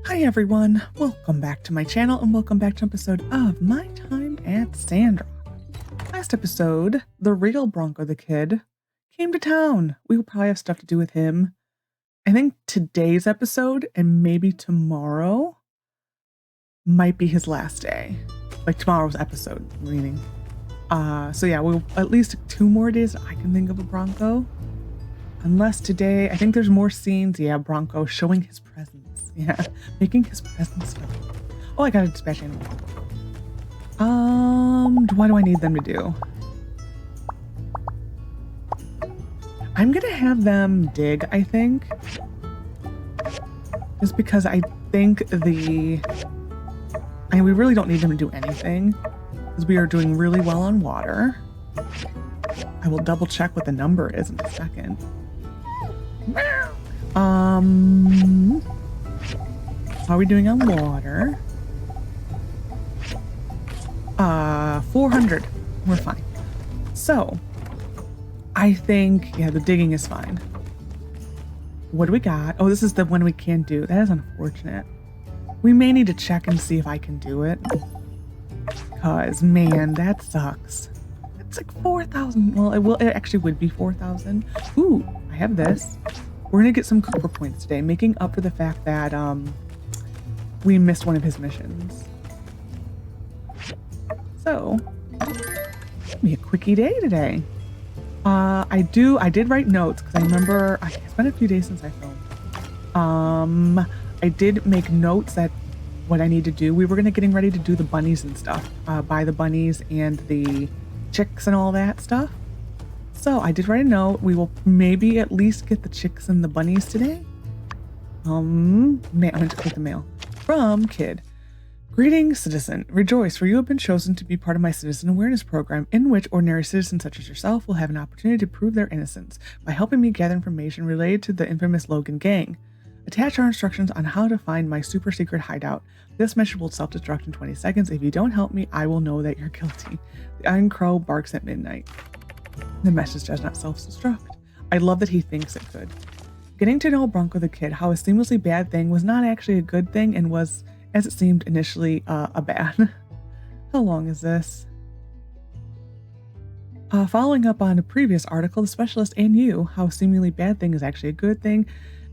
Hi everyone, welcome back to my channel and welcome back to an episode of My Time at Sandrock. Last episode, the real Bronco the Kid came to town. We will probably have stuff to do with him. I think today's episode and maybe tomorrow might be his last day. Like tomorrow's episode, meaning. So yeah, we'll at least 2 more days I can think of a Bronco. Unless today, I think there's more scenes. Yeah, Bronco showing his presence. Yeah, making his presence felt. Oh, I got a dispatch animal. What do I need them to do? I'm gonna have them dig, I think. Just because I think we really don't need them to do anything. Because we are doing really well on water. I will double check what the number is in a second. How are we doing on water? 400. We're fine. So, I think, yeah, the digging is fine. What do we got? Oh, this is the one we can't do. That is unfortunate. We may need to check and see if I can do it. Because, man, that sucks. It's like 4,000. Well, it actually would be 4,000. Ooh, I have this. We're going to get some Cooper points today, making up for the fact that, we missed one of his missions. So, be a quickie day today. I did write notes because I remember it's been a few days since I filmed. I did make notes that what I need to do. We were getting ready to do the bunnies and stuff, buy the bunnies and the chicks and all that stuff. So I did write a note. We will maybe at least get the chicks and the bunnies today. I'm going to click the mail from Kid. Greetings, citizen. Rejoice, for you have been chosen to be part of my citizen awareness program, in which ordinary citizens such as yourself will have an opportunity to prove their innocence by helping me gather information related to the infamous Logan gang. Attach our instructions on how to find my super secret hideout. This mission will self-destruct in 20 seconds. If you don't help me, I will know that you're guilty. The Iron Crow barks at midnight. The message does not self-destruct. I love that he thinks it could. Getting to know Bronco the Kid, how a seamlessly bad thing was not actually a good thing and was, as it seemed initially, a bad. How long is this? Following up on a previous article, the specialist and you, how a seemingly bad thing is actually a good thing.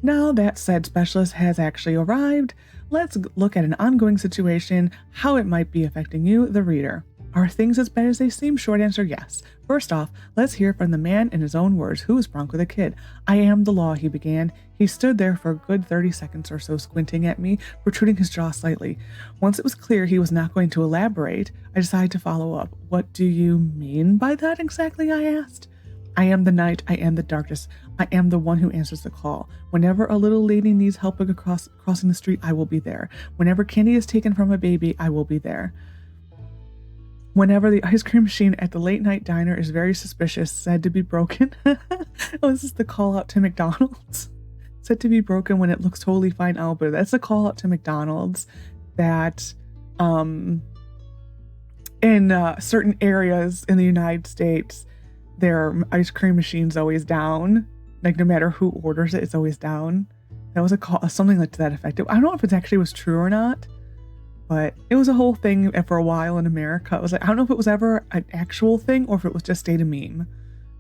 Now that said specialist has actually arrived, let's look at an ongoing situation, how it might be affecting you, the reader. Are things as bad as they seem? Short answer, yes. First off, let's hear from the man in his own words. Who is Bronco the Kid? I am the law, he began. He stood there for a good 30 seconds or so, squinting at me, protruding his jaw slightly. Once it was clear he was not going to elaborate, I decided to follow up. What do you mean by that exactly? I asked. I am the night, I am the darkness, I am the one who answers the call. Whenever a little lady needs help crossing the street, I will be there. Whenever candy is taken from a baby, I will be there. Whenever the ice cream machine at the late night diner is very suspicious, said to be broken. Oh, this is the call out to McDonald's. Said to be broken when it looks totally fine out, but that's a call out to McDonald's that in certain areas in the United States, their ice cream machine's always down. Like no matter who orders it, it's always down. That was a call, something like to that effect. I don't know if it actually was true or not. But it was a whole thing for a while in America. It was like, I don't know if it was ever an actual thing or if it was just stayed a meme.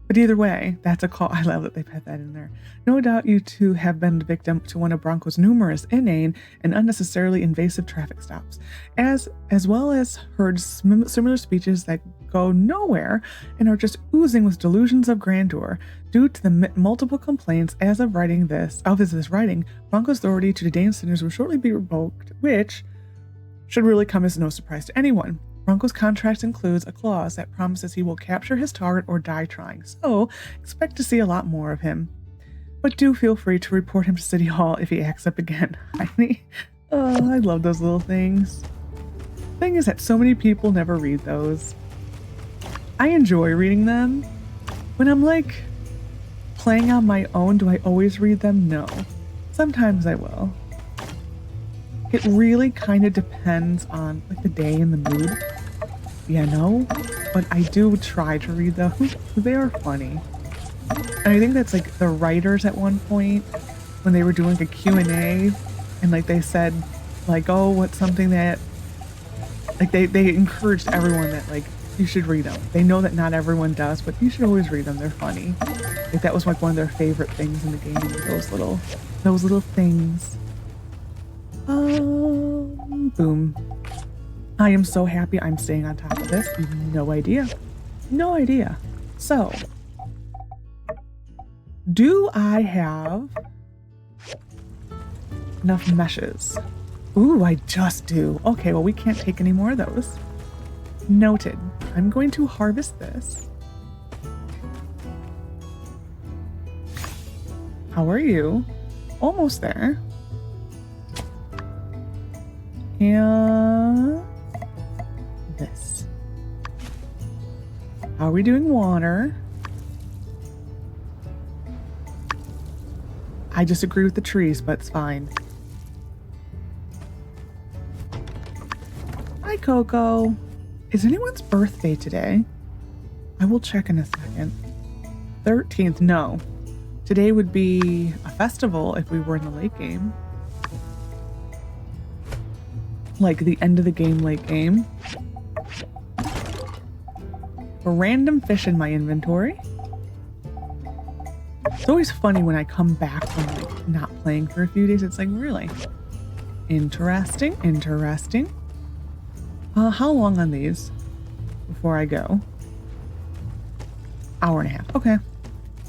But either way, that's a call. I love that they put that in there. No doubt you two have been the victim to one of Bronco's numerous inane and unnecessarily invasive traffic stops, as well as heard similar speeches that go nowhere and are just oozing with delusions of grandeur. Due to the multiple complaints as of this writing, Bronco's authority to detain sinners will shortly be revoked, which should really come as no surprise to anyone. Bronco's contract includes a clause that promises he will capture his target or die trying, so expect to see a lot more of him. But do feel free to report him to City Hall if he acts up again. I love those little things. Thing is that so many people never read those. I enjoy reading them. When I'm like playing on my own, do I always read them? No. Sometimes I will. It really kind of depends on like the day and the mood. Yeah, no, but I do try to read those. They are funny. And I think that's like the writers at one point when they were doing like a Q&A and like they said Like, oh, what's something that, like, they encouraged everyone that, like, you should read them. They know that not everyone does, but you should always read them. They're funny. Like, that was like one of their favorite things in the game. Those little things. Boom. I am so happy I'm staying on top of this. No idea. No idea. So, do I have enough meshes? Ooh, I just do. Okay, well, we can't take any more of those. Noted. I'm going to harvest this. How are you? Almost there. And this. How are we doing water? I disagree with the trees, but it's fine. Hi, Coco. Is anyone's birthday today? I will check in a second. 13th, no. Today would be a festival if we were in the late game. Like the end of the game, late game. A random fish in my inventory. It's always funny when I come back from like not playing for a few days. It's like, really? Interesting, interesting. How long on these before I go? Hour and a half. Okay.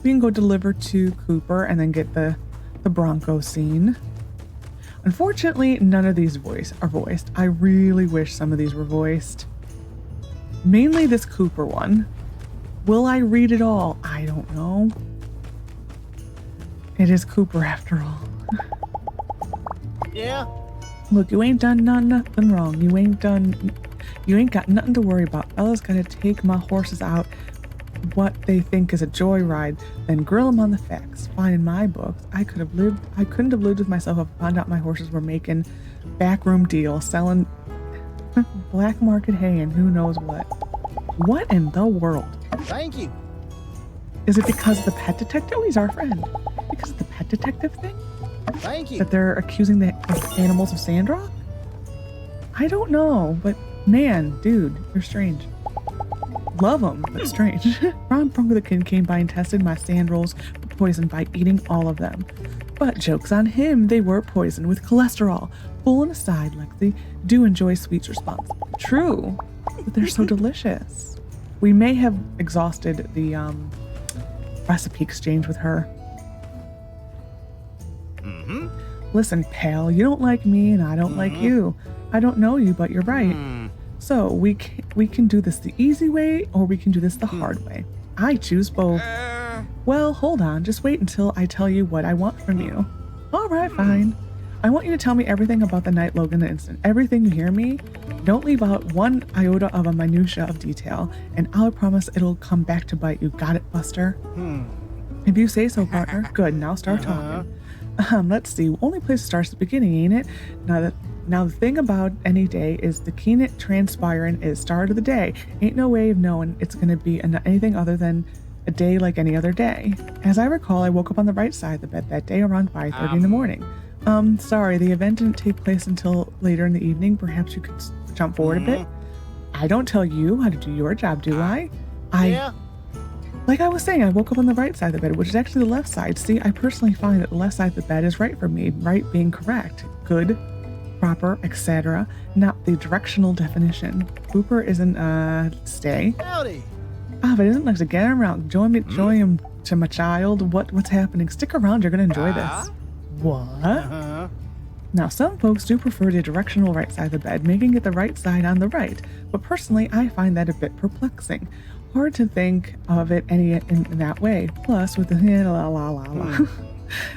We can go deliver to Cooper and then get the Bronco scene. Unfortunately, none of these are voiced. I really wish some of these were voiced. Mainly this Cooper one. Will I read it all? I don't know. It is Cooper after all. Yeah. Look, you ain't done nothing wrong. You ain't got nothing to worry about. Bella's gotta take my horses out what they think is a joyride, then grill them on the facts. Fine, in my books, I couldn't have lived with myself if I found out my horses were making backroom deals, selling black market hay and who knows what. What in the world? Thank you. Is it because of the pet detective? Oh, he's our friend. Because of the pet detective thing? Thank you. That they're accusing the animals of Sandrock? I don't know, but man, dude, you're strange. Love them, but strange. Bronco the King came by and tested my sand rolls for poison by eating all of them. But joke's on him, they were poisoned with cholesterol. Pulling aside like they do enjoy sweets response. True, but they're so delicious. We may have exhausted the recipe exchange with her. Listen, pal, you don't like me and I don't like you. I don't know you, but you're right. So we can do this the easy way or we can do this the hard way. I choose both. Well, hold on. Just wait until I tell you what I want from you. All right, fine. I want you to tell me everything about the night Logan instant. Everything, you hear me? Don't leave out one iota of a minutia of detail, and I'll promise it'll come back to bite you. Got it, Buster? If you say so, partner. Good, now start talking. Let's see. Only place to start is the beginning, ain't it? Now the thing about any day is the keen it transpiring is start of the day. Ain't no way of knowing it's gonna be anything other than a day like any other day. As I recall, I woke up on the right side of the bed that day around 5:30 in the morning. Sorry, the event didn't take place until later in the evening. Perhaps you could jump forward a bit. I don't tell you how to do your job, do I? Yeah. Like I was saying, I woke up on the right side of the bed, which is actually the left side. See, I personally find that the left side of the bed is right for me, right being correct, good, proper, etc., not the directional definition. Cooper isn't, stay. Howdy. Ah, but isn't like to get around. Join him to my child. What's happening? Stick around, you're gonna enjoy this. What? Now, some folks do prefer the directional right side of the bed, making it the right side on the right, but personally, I find that a bit perplexing. Hard to think of it in that way. Plus, with the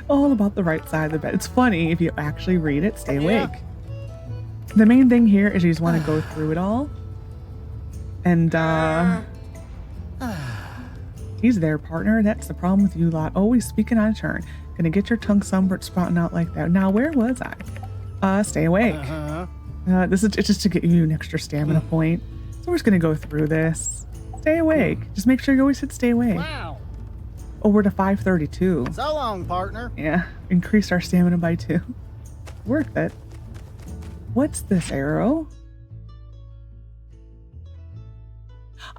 all about the right side of the bed. It's funny if you actually read it, stay awake. The main thing here is you just want to go through it all. And, he's there, partner. That's the problem with you lot. Always speaking on a turn. Gonna get your tongue sunburnt sprouting out like that. Now, where was I? Stay awake. This is just to get you an extra stamina point. So we're just gonna go through this. Stay awake. Just make sure you always hit stay awake. Wow. Oh, we're to 532. So long, partner. Yeah, increased our stamina by 2. Worth it. What's this arrow?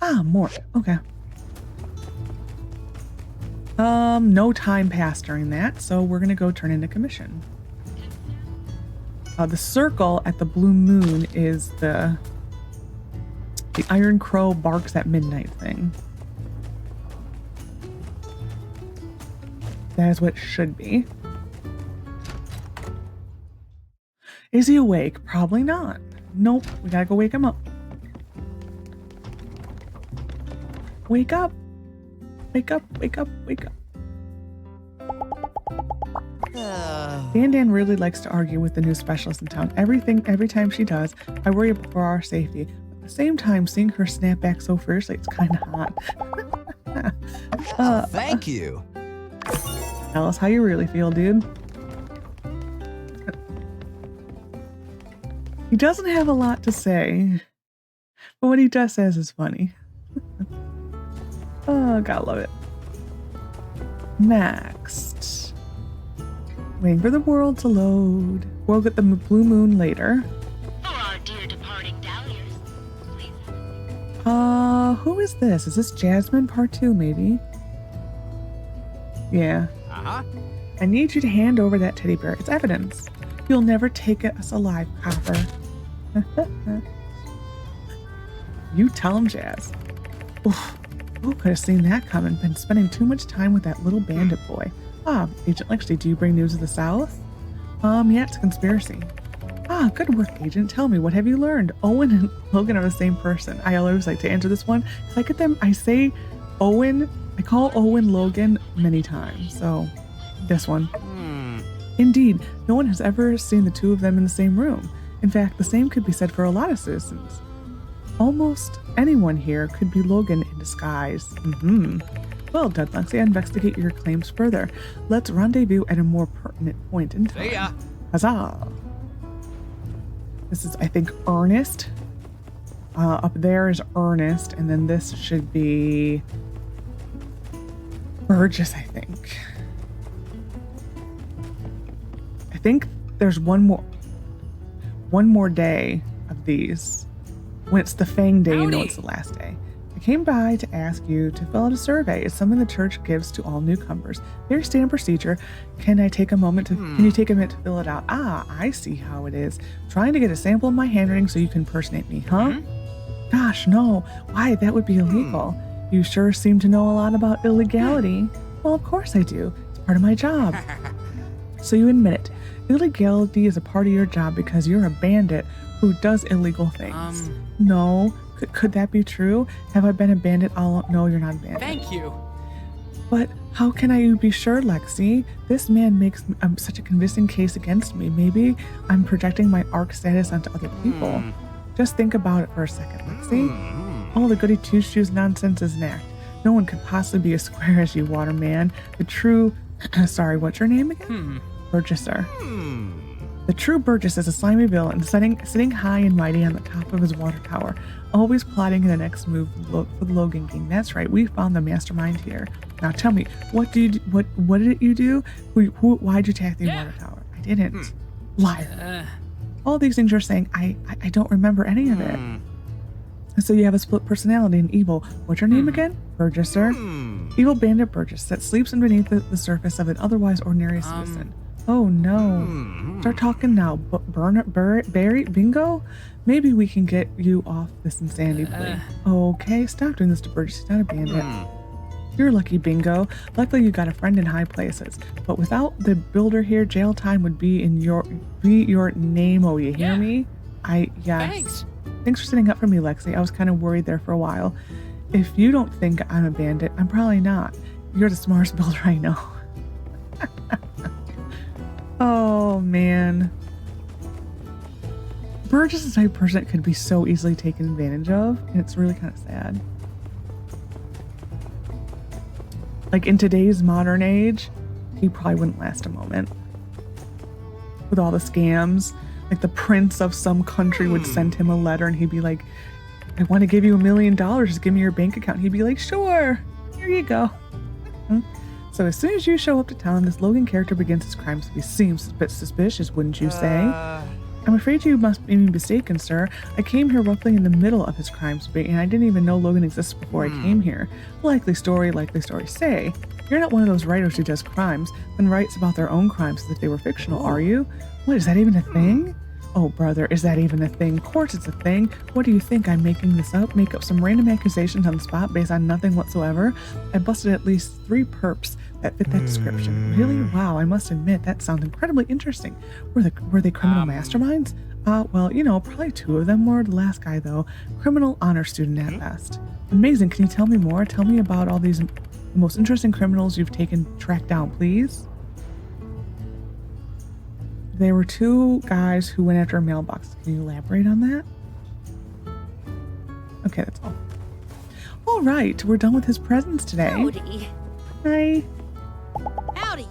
Ah, Mort. Okay. No time passed during that, so we're gonna go turn in a commission. The circle at the blue moon is the Iron Crow barks at midnight thing. That is what it should be. Is he awake? Probably not. Nope, we gotta go wake him up. Wake up! Wake up, wake up, wake up. Dan really likes to argue with the new specialist in town. Every time she does, I worry for our safety. At the same time, seeing her snap back so fiercely, it's kind of hot. Thank you. Tell us how you really feel, dude. He doesn't have a lot to say, but what he does says is funny. Oh, gotta love it. Next. Waiting for the world to load. We'll get the blue moon later. For our dear departing dahlias, please. Who is this? Is this Jasmine Part 2, maybe? Yeah. Uh-huh. I need you to hand over that teddy bear. It's evidence. You'll never take us alive, Copper. You tell him, Jazz. Oof. Who could have seen that coming? Been spending too much time with that little bandit boy. Ah, Agent Lexley, do you bring news of the South? Yeah, it's a conspiracy. Ah, good work, Agent. Tell me, what have you learned? Owen and Logan are the same person. I always like to answer this one. I get them, I say Owen, I call Owen Logan many times, so this one. Indeed, no one has ever seen the two of them in the same room. In fact, the same could be said for a lot of citizens. Almost anyone here could be Logan in disguise. Well done, Lexi. Investigate your claims further. Let's rendezvous at a more pertinent point in time. See ya. Huzzah! This is, I think, Ernest. Up there is Ernest, and then this should be Burgess, I think. I think there's one more day of these. When it's the Fang day, you know it's the last day. I came by to ask you to fill out a survey. It's something the church gives to all newcomers. Very standard procedure. Can I take a moment to, Can you take a minute to fill it out? Ah, I see how it is. Trying to get a sample of my handwriting so you can impersonate me, huh? Gosh, no. Why? That would be illegal. You sure seem to know a lot about illegality. Well, of course I do. It's part of my job. So you admit it. Illegality is a part of your job because you're a bandit who does illegal things. No. Could that be true? Have I been a bandit all? No, you're not a bandit. Thank you. But how can I be sure, Lexi? This man makes such a convincing case against me. Maybe I'm projecting my arc status onto other people. Just think about it for a second, Lexi. All the goody two-shoes nonsense is an act. No one could possibly be as square as you, Waterman. The true... Sorry, what's your name again? Burgesser. The true Burgess is a slimy villain, sitting high and mighty on the top of his water tower, always plotting the next move for the Logan King. That's right, we found the mastermind here. Now tell me, what did you do? Why'd you attack the water tower? I didn't. Liar. All these things you're saying, I don't remember any of it. So you have a split personality and evil. What's your name again? Burgesser. Evil bandit Burgess that sleeps underneath the surface of an otherwise ordinary citizen. Oh no. Start talking now. Barry, bingo? Maybe we can get you off this insanity plea. Okay, stop doing this to Burgess. He's not a bandit. You're lucky, bingo. Luckily you got a friend in high places. But without the builder here, jail time would be your name. Oh, you hear me? Yes. Thanks for sitting up for me, Lexi. I was kind of worried there for a while. If you don't think I'm a bandit, I'm probably not. You're the smartest builder I know. Oh, man. Burgess is the type of person that could be so easily taken advantage of, and it's really kind of sad. Like, in today's modern age, he probably wouldn't last a moment. With all the scams, like the prince of some country would send him a letter, and he'd be like, I want to give you $1 million, just give me your bank account. He'd be like, sure, here you go. So as soon as you show up to town, this Logan character begins his crimes to be seems a bit suspicious, wouldn't you say? I'm afraid you must be mistaken, sir. I came here roughly in the middle of his crime spree, and I didn't even know Logan existed before I came here. Likely story, say. You're not one of those writers who does crimes, then writes about their own crimes as if they were fictional, are you? What, is that even a thing? Oh, brother, is that even a thing? Of course it's a thing. What do you think? I'm making this up? Make up some random accusations on the spot based on nothing whatsoever? I busted at least 3 perps that fit that description. Really? Wow, I must admit, that sounds incredibly interesting. Were they criminal masterminds? Well, you know, probably 2 of them were. The last guy, though, criminal honor student at best. Amazing. Can you tell me more? Tell me about all these most interesting criminals you've tracked down, please. There were 2 guys who went after a mailbox. Can you elaborate on that? Okay, that's all. All right, we're done with his presents today. Howdy. Hi. Howdy.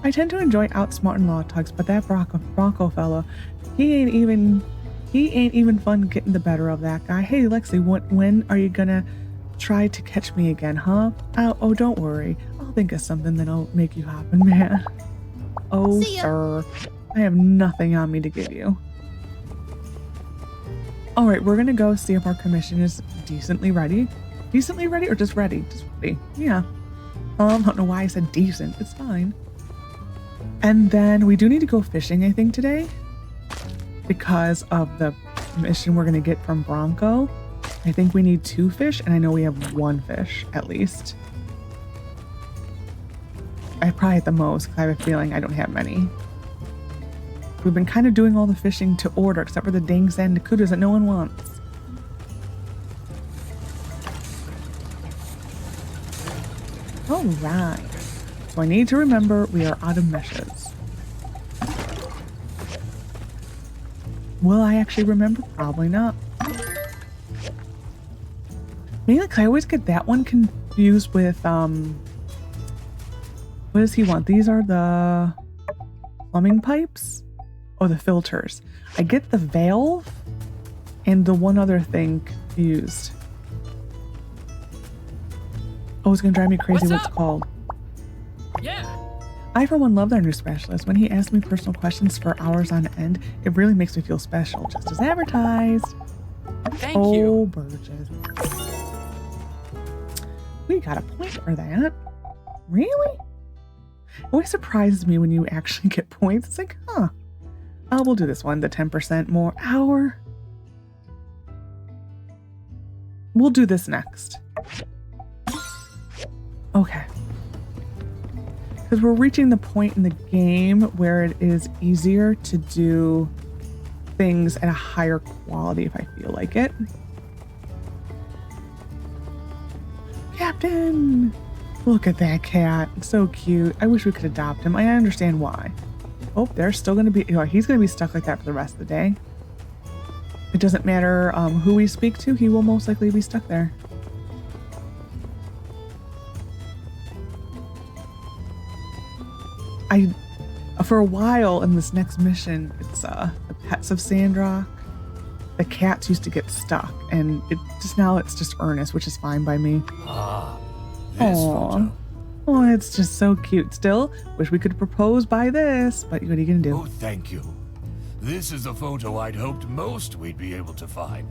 I tend to enjoy outsmarting law tugs, but that Bronco fella, he ain't even fun getting the better of that guy. Hey, Lexi, when are you gonna try to catch me again, huh? Oh, don't worry. I'll think of something that'll make you happen, man. Oh, sir. I have nothing on me to give you. All right, we're going to go see if our commission is decently ready. Decently ready or just ready? Just ready. Yeah. I don't know why I said decent. It's fine. And then we do need to go fishing, I think, today. Because of the mission we're going to get from Bronco. I think we need 2 fish, and I know we have 1 fish, at least. I probably at the most, because I have a feeling I don't have many. We've been kind of doing all the fishing to order, except for the dang sandakudas that no one wants. Alright. So I need to remember we are out of meshes. Will I actually remember? Probably not. Mainly because I always get that one confused with, what does he want? These are the plumbing pipes? Oh, the filters. I get the valve and the one other thing confused. Oh, it's gonna drive me crazy what's called. Yeah. I, for one, love our new specialist. When he asks me personal questions for hours on end, it really makes me feel special, just as advertised. Thank Oh, you. Burgess. We got a point for that. Really? It always surprises me when you actually get points. It's like, huh. Oh, we'll do this one, the 10% more hour. We'll do this next. Okay. Because we're reaching the point in the game where it is easier to do things at a higher quality if I feel like it. Captain! Look at that cat. It's so cute. I wish we could adopt him. I understand why. Oh, they're still going to be... Oh, he's going to be stuck like that for the rest of the day. It doesn't matter who we speak to. He will most likely be stuck there. For a while in this next mission, it's the pets of Sandrock. The cats used to get stuck, and it's just Ernest, which is fine by me. This Aw. photo. Oh, it's just so cute. Still, wish we could propose by this, but what are you gonna do? Oh, thank you. This is the photo I'd hoped most we'd be able to find.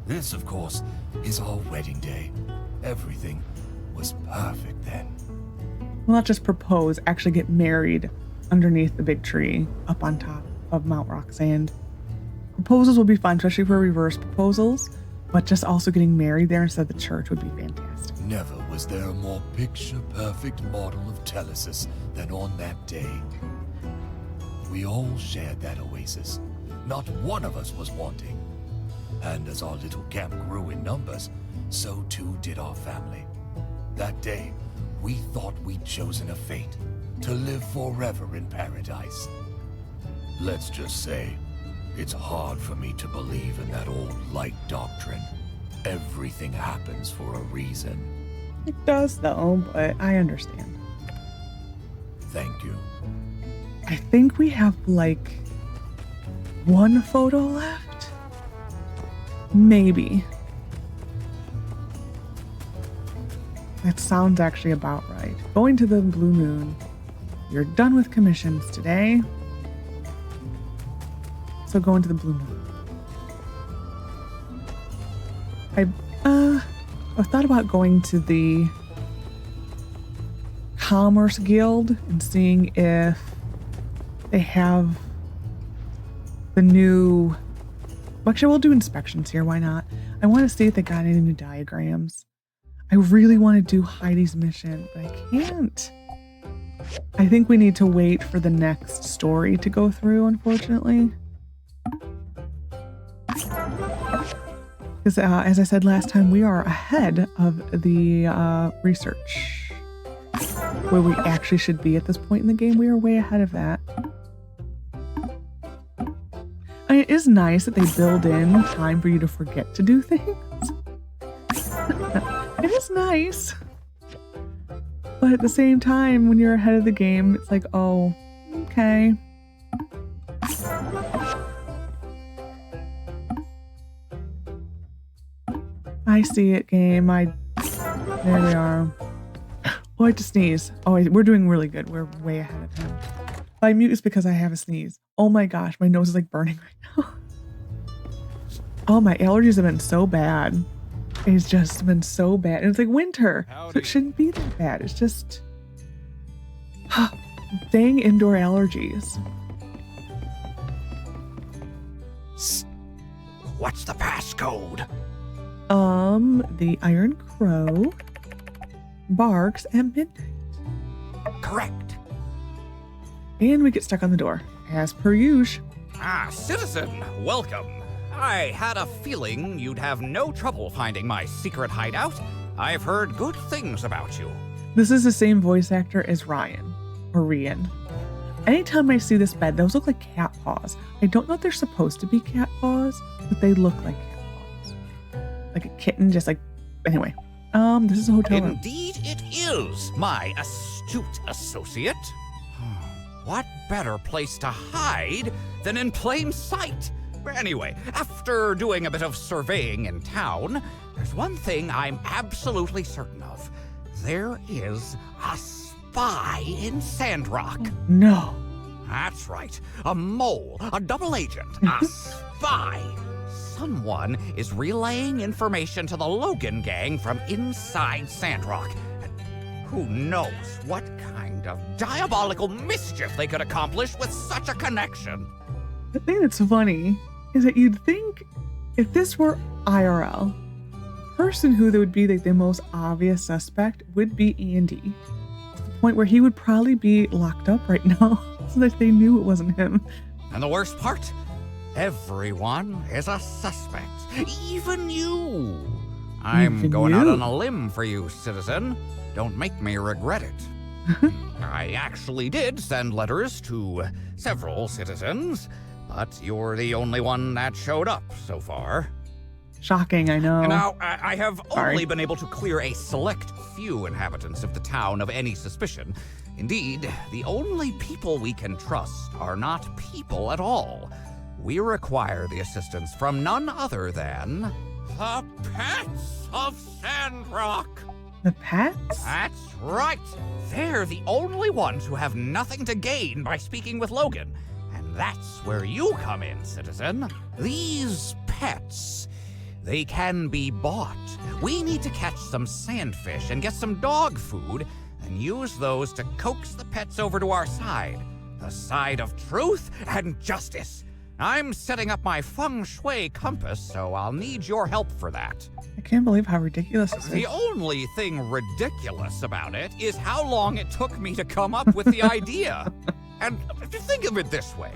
This, of course, is our wedding day. Everything was perfect then. We'll not just propose, actually get married underneath the big tree up on top of Mount Roxanne. Proposals will be fun, especially for reverse proposals, but just also getting married there instead of the church would be fantastic. Never was there a more picture-perfect model of Telesis than on that day. We all shared that oasis. Not one of us was wanting. And as our little camp grew in numbers, so too did our family. That day, we thought we'd chosen a fate to live forever in paradise. Let's just say, it's hard for me to believe in that old light doctrine. Everything happens for a reason. It does though, but I understand. Thank you. I think we have like 1 photo left. Maybe. That sounds actually about right. Going to the Blue Moon. You're done with commissions today. So going to the Blue Moon. I thought about going to the Commerce Guild and seeing if they have the new... Actually, we'll do inspections here. Why not? I want to see if they got any new diagrams. I really want to do Heidi's mission, but I can't. I think we need to wait for the next story to go through, unfortunately. Because as I said last time, we are ahead of the research. Where we actually should be at this point in the game, we are way ahead of that. I mean, it is nice that they build in time for you to forget to do things. It is nice. But at the same time, when you're ahead of the game, it's like, oh, okay. I see it, game. There we are. Oh, I had to sneeze. Oh, we're doing really good. We're way ahead of him. I mute is because I have a sneeze. Oh my gosh, my nose is like burning right now. Oh, my allergies have been so bad. It's just been so bad. And it's like winter, so it shouldn't be that bad. It's just dang indoor allergies. What's the passcode? The Iron Crow barks at midnight. Correct. And we get stuck on the door, as per usual. Ah, citizen, welcome. I had a feeling you'd have no trouble finding my secret hideout. I've heard good things about you. This is the same voice actor as Ryan, or Rian. Anytime I see this bed, those look like cat paws. I don't know if they're supposed to be cat paws, but they look like cat paws. Like a kitten, just like... Anyway, this is a hotel room. Indeed it is, my astute associate. What better place to hide than in plain sight? Anyway, after doing a bit of surveying in town, there's one thing I'm absolutely certain of. There is a spy in Sandrock. No. That's right. A mole, a double agent, a spy. Someone is relaying information to the Logan gang from inside Sandrock. And who knows what kind of diabolical mischief they could accomplish with such a connection. The thing that's funny is that you'd think if this were IRL, the person who would be like the most obvious suspect would be Andy. To the point where he would probably be locked up right now so that they knew it wasn't him. And the worst part? Everyone is a suspect. Even you. I'm going out on a limb for you, citizen. Don't make me regret it. I actually did send letters to several citizens, but you're the only one that showed up so far. Shocking, I know. Now, I have only been able to clear a select few inhabitants of the town of any suspicion. Indeed, the only people we can trust are not people at all. We require the assistance from none other than the pets of Sandrock. The pets? That's right. They're the only ones who have nothing to gain by speaking with Logan. And that's where you come in, citizen. These pets, they can be bought. We need to catch some sandfish and get some dog food and use those to coax the pets over to our side. The side of truth and justice. I'm setting up my feng shui compass, so I'll need your help for that. I can't believe how ridiculous this is. The only thing ridiculous about it is how long it took me to come up with the idea. And think of it this way.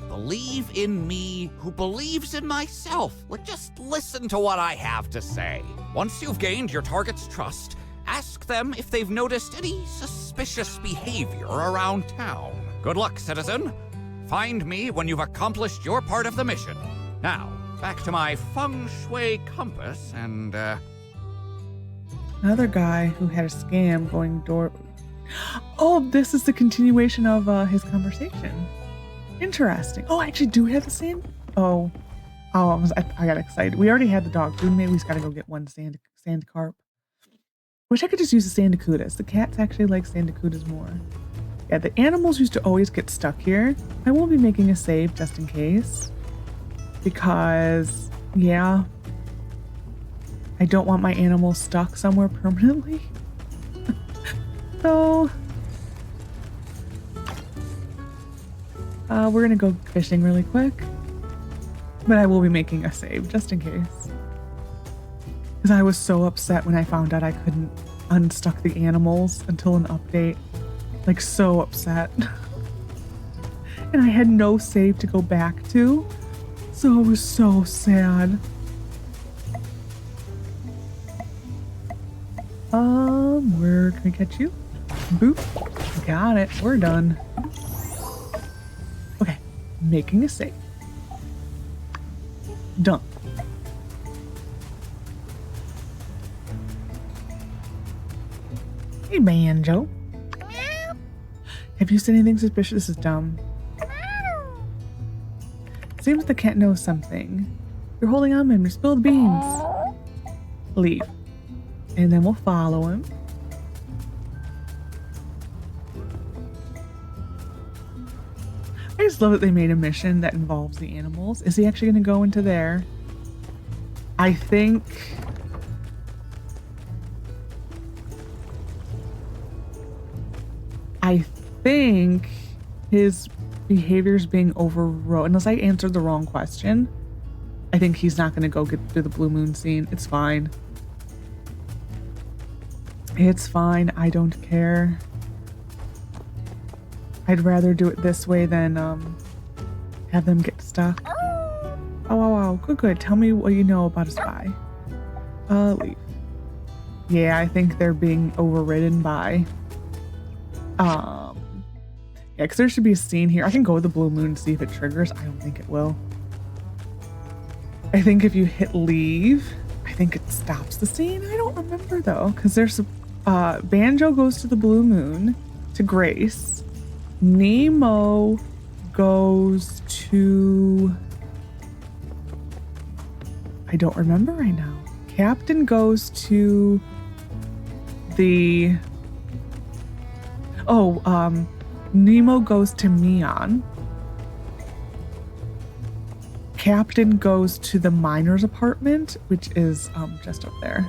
Believe in me who believes in myself. Just listen to what I have to say. Once you've gained your target's trust, ask them if they've noticed any suspicious behavior around town. Good luck, citizen. Find me when you've accomplished your part of the mission. Now, back to my feng shui compass and, Another guy who had a scam going door... Oh, this is the continuation of his conversation. Interesting. Oh, I actually do have the sand... Oh, I got excited. We already had the dog food. Maybe we just gotta go get one sand carp. Wish I could just use the sandacudas. The cats actually like sandacudas more. Yeah, the animals used to always get stuck here. I won't be making a save just in case. because, yeah, I don't want my animals stuck somewhere permanently. So, we're gonna go fishing really quick, but I will be making a save just in case. Because I was so upset when I found out I couldn't unstuck the animals until an update. Like, so upset. And I had no save to go back to, so I was so sad. Where can we catch you? Boop. Got it. We're done. Okay. Making a save. Done. Hey, Banjo. Have you seen anything suspicious? This is dumb. Seems the cat knows something. You're holding on to him. You spilled beans. Leave. And then we'll follow him. I just love that they made a mission that involves the animals. Is he actually going to go into there? I think... his behavior's being overrode. Unless I answered the wrong question, I think he's not going to go get through the blue moon scene. It's fine. It's fine. I don't care. I'd rather do it this way than have them get stuck. Oh, wow. Good. Tell me what you know about a spy. Leave. Yeah, I think they're being overridden by... Yeah, because there should be a scene here. I can go with the blue moon and see if it triggers. I don't think it will. I think if you hit leave, I think it stops the scene. I don't remember though, because there's Banjo goes to the blue moon to Grace. Nemo goes to... I don't remember right now. Captain goes to the... Nemo goes to Neon. Captain goes to the miner's apartment, which is just up there.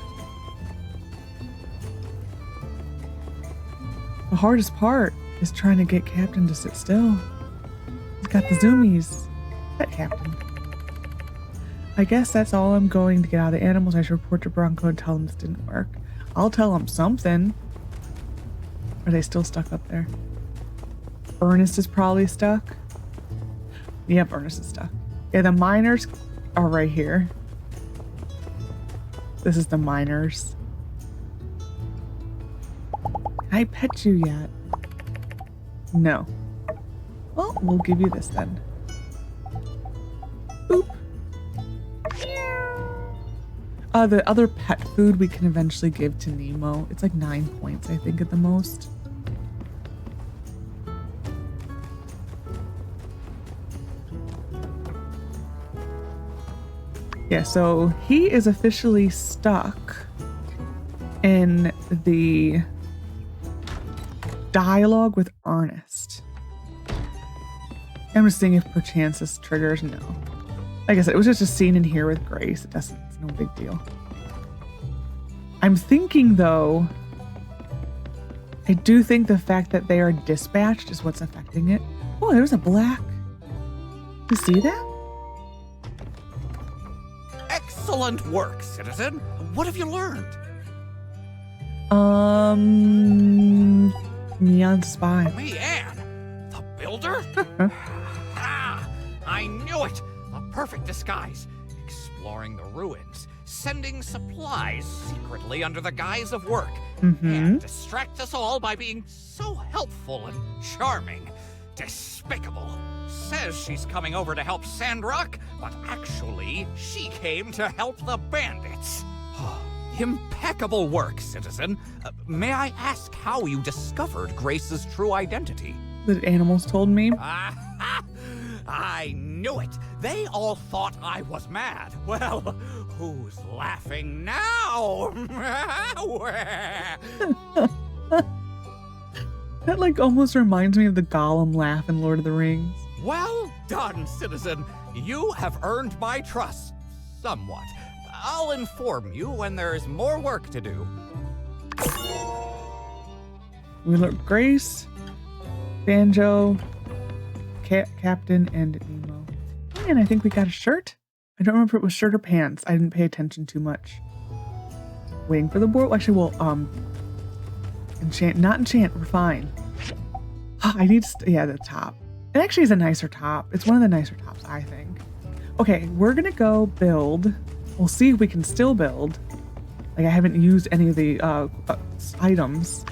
The hardest part is trying to get Captain to sit still. He's got the zoomies. That Captain. I guess that's all I'm going to get out of the animals. I should report to Bronco and tell him this didn't work. I'll tell him something. Are they still stuck up there? Ernest is probably stuck. Yep, Ernest is stuck. Yeah, the miners are right here. This is the miners. Can I pet you yet? No. Well, we'll give you this then. Boop. The other pet food we can eventually give to Nemo. It's like 9 points, I think, at the most. Yeah, so he is officially stuck in the dialogue with Ernest. I'm just seeing if perchance this triggers. No. Like I said, it was just a scene in here with Grace. It's no big deal. I'm thinking, though, I do think the fact that they are dispatched is what's affecting it. Oh, there's a black. You see that? Excellent work, citizen. What have you learned? Neon spy. Leanne, the builder? I knew it. A perfect disguise. Exploring the ruins, sending supplies secretly under the guise of work, and distract us all by being so helpful and charming. Despicable. Says she's coming over to help Sandrock, but actually, she came to help the bandits. Impeccable work, citizen. May I ask how you discovered Grace's true identity? The animals told me. I knew it. They all thought I was mad. Well, who's laughing now? That like almost reminds me of the Gollum laugh in Lord of the Rings. Well done, citizen. You have earned my trust, somewhat. I'll inform you when there's more work to do. We look Grace, Banjo, Captain, and Nemo. And I think we got a shirt. I don't remember if it was shirt or pants. I didn't pay attention too much. Waiting for the board. Actually, we'll enchant. Not enchant. We're fine. I need yeah, the top. It actually is a nicer top. It's one of the nicer tops, I think. Okay, we're gonna go build. We'll see if we can still build. Like, I haven't used any of the items.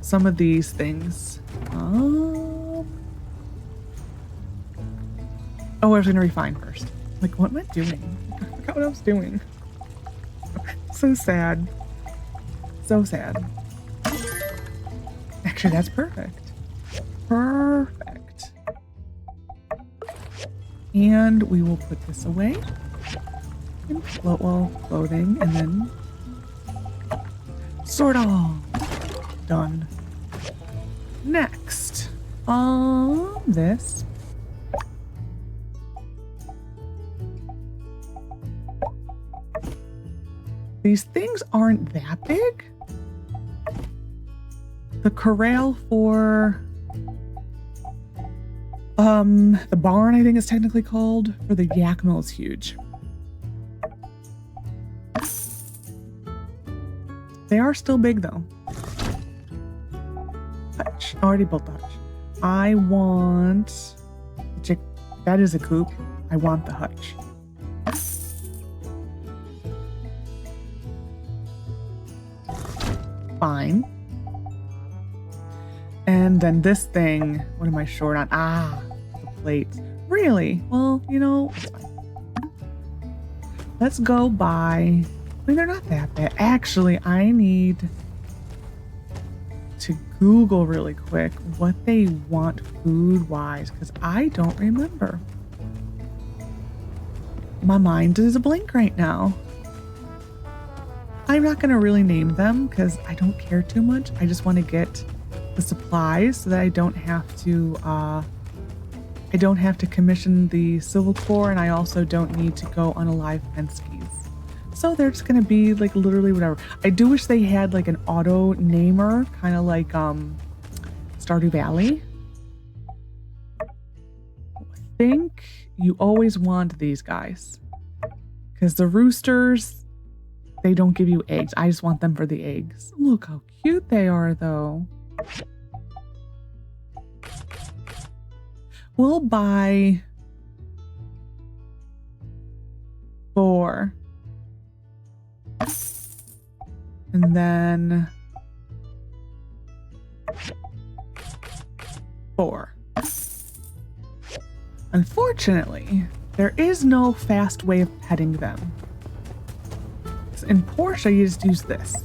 Some of these things. Oh, I was gonna refine first. Like, what am I doing? I forgot what I was doing. So sad. So sad. Actually, that's perfect. Perfect. And we will put this away. And clothing, and then sort all. Done. Next. This. These things aren't that big. The corral for the barn, I think it's technically called, for the yak mill is huge. They are still big though. Hutch. Already built the hutch. I want that is a coop. I want the hutch. Fine. And then this thing, what am I short on? The plates. Really? Well, you know, it's fine. Let's go buy. I mean, they're not that bad. Actually, I need to Google really quick what they want food-wise, because I don't remember. My mind is a blank right now. I'm not going to really name them because I don't care too much. I just want to get the supplies so that I don't have to commission the Civil Corps, and I also don't need to go on a live Penskes. So they're just going to be like literally whatever. I do wish they had like an auto namer, kind of like Stardew Valley. I think you always want these guys because the roosters, they don't give you eggs. I just want them for the eggs. Look how cute they are though. We'll buy 4. And then 4. Unfortunately, there is no fast way of petting them. In Porsche, you just use this.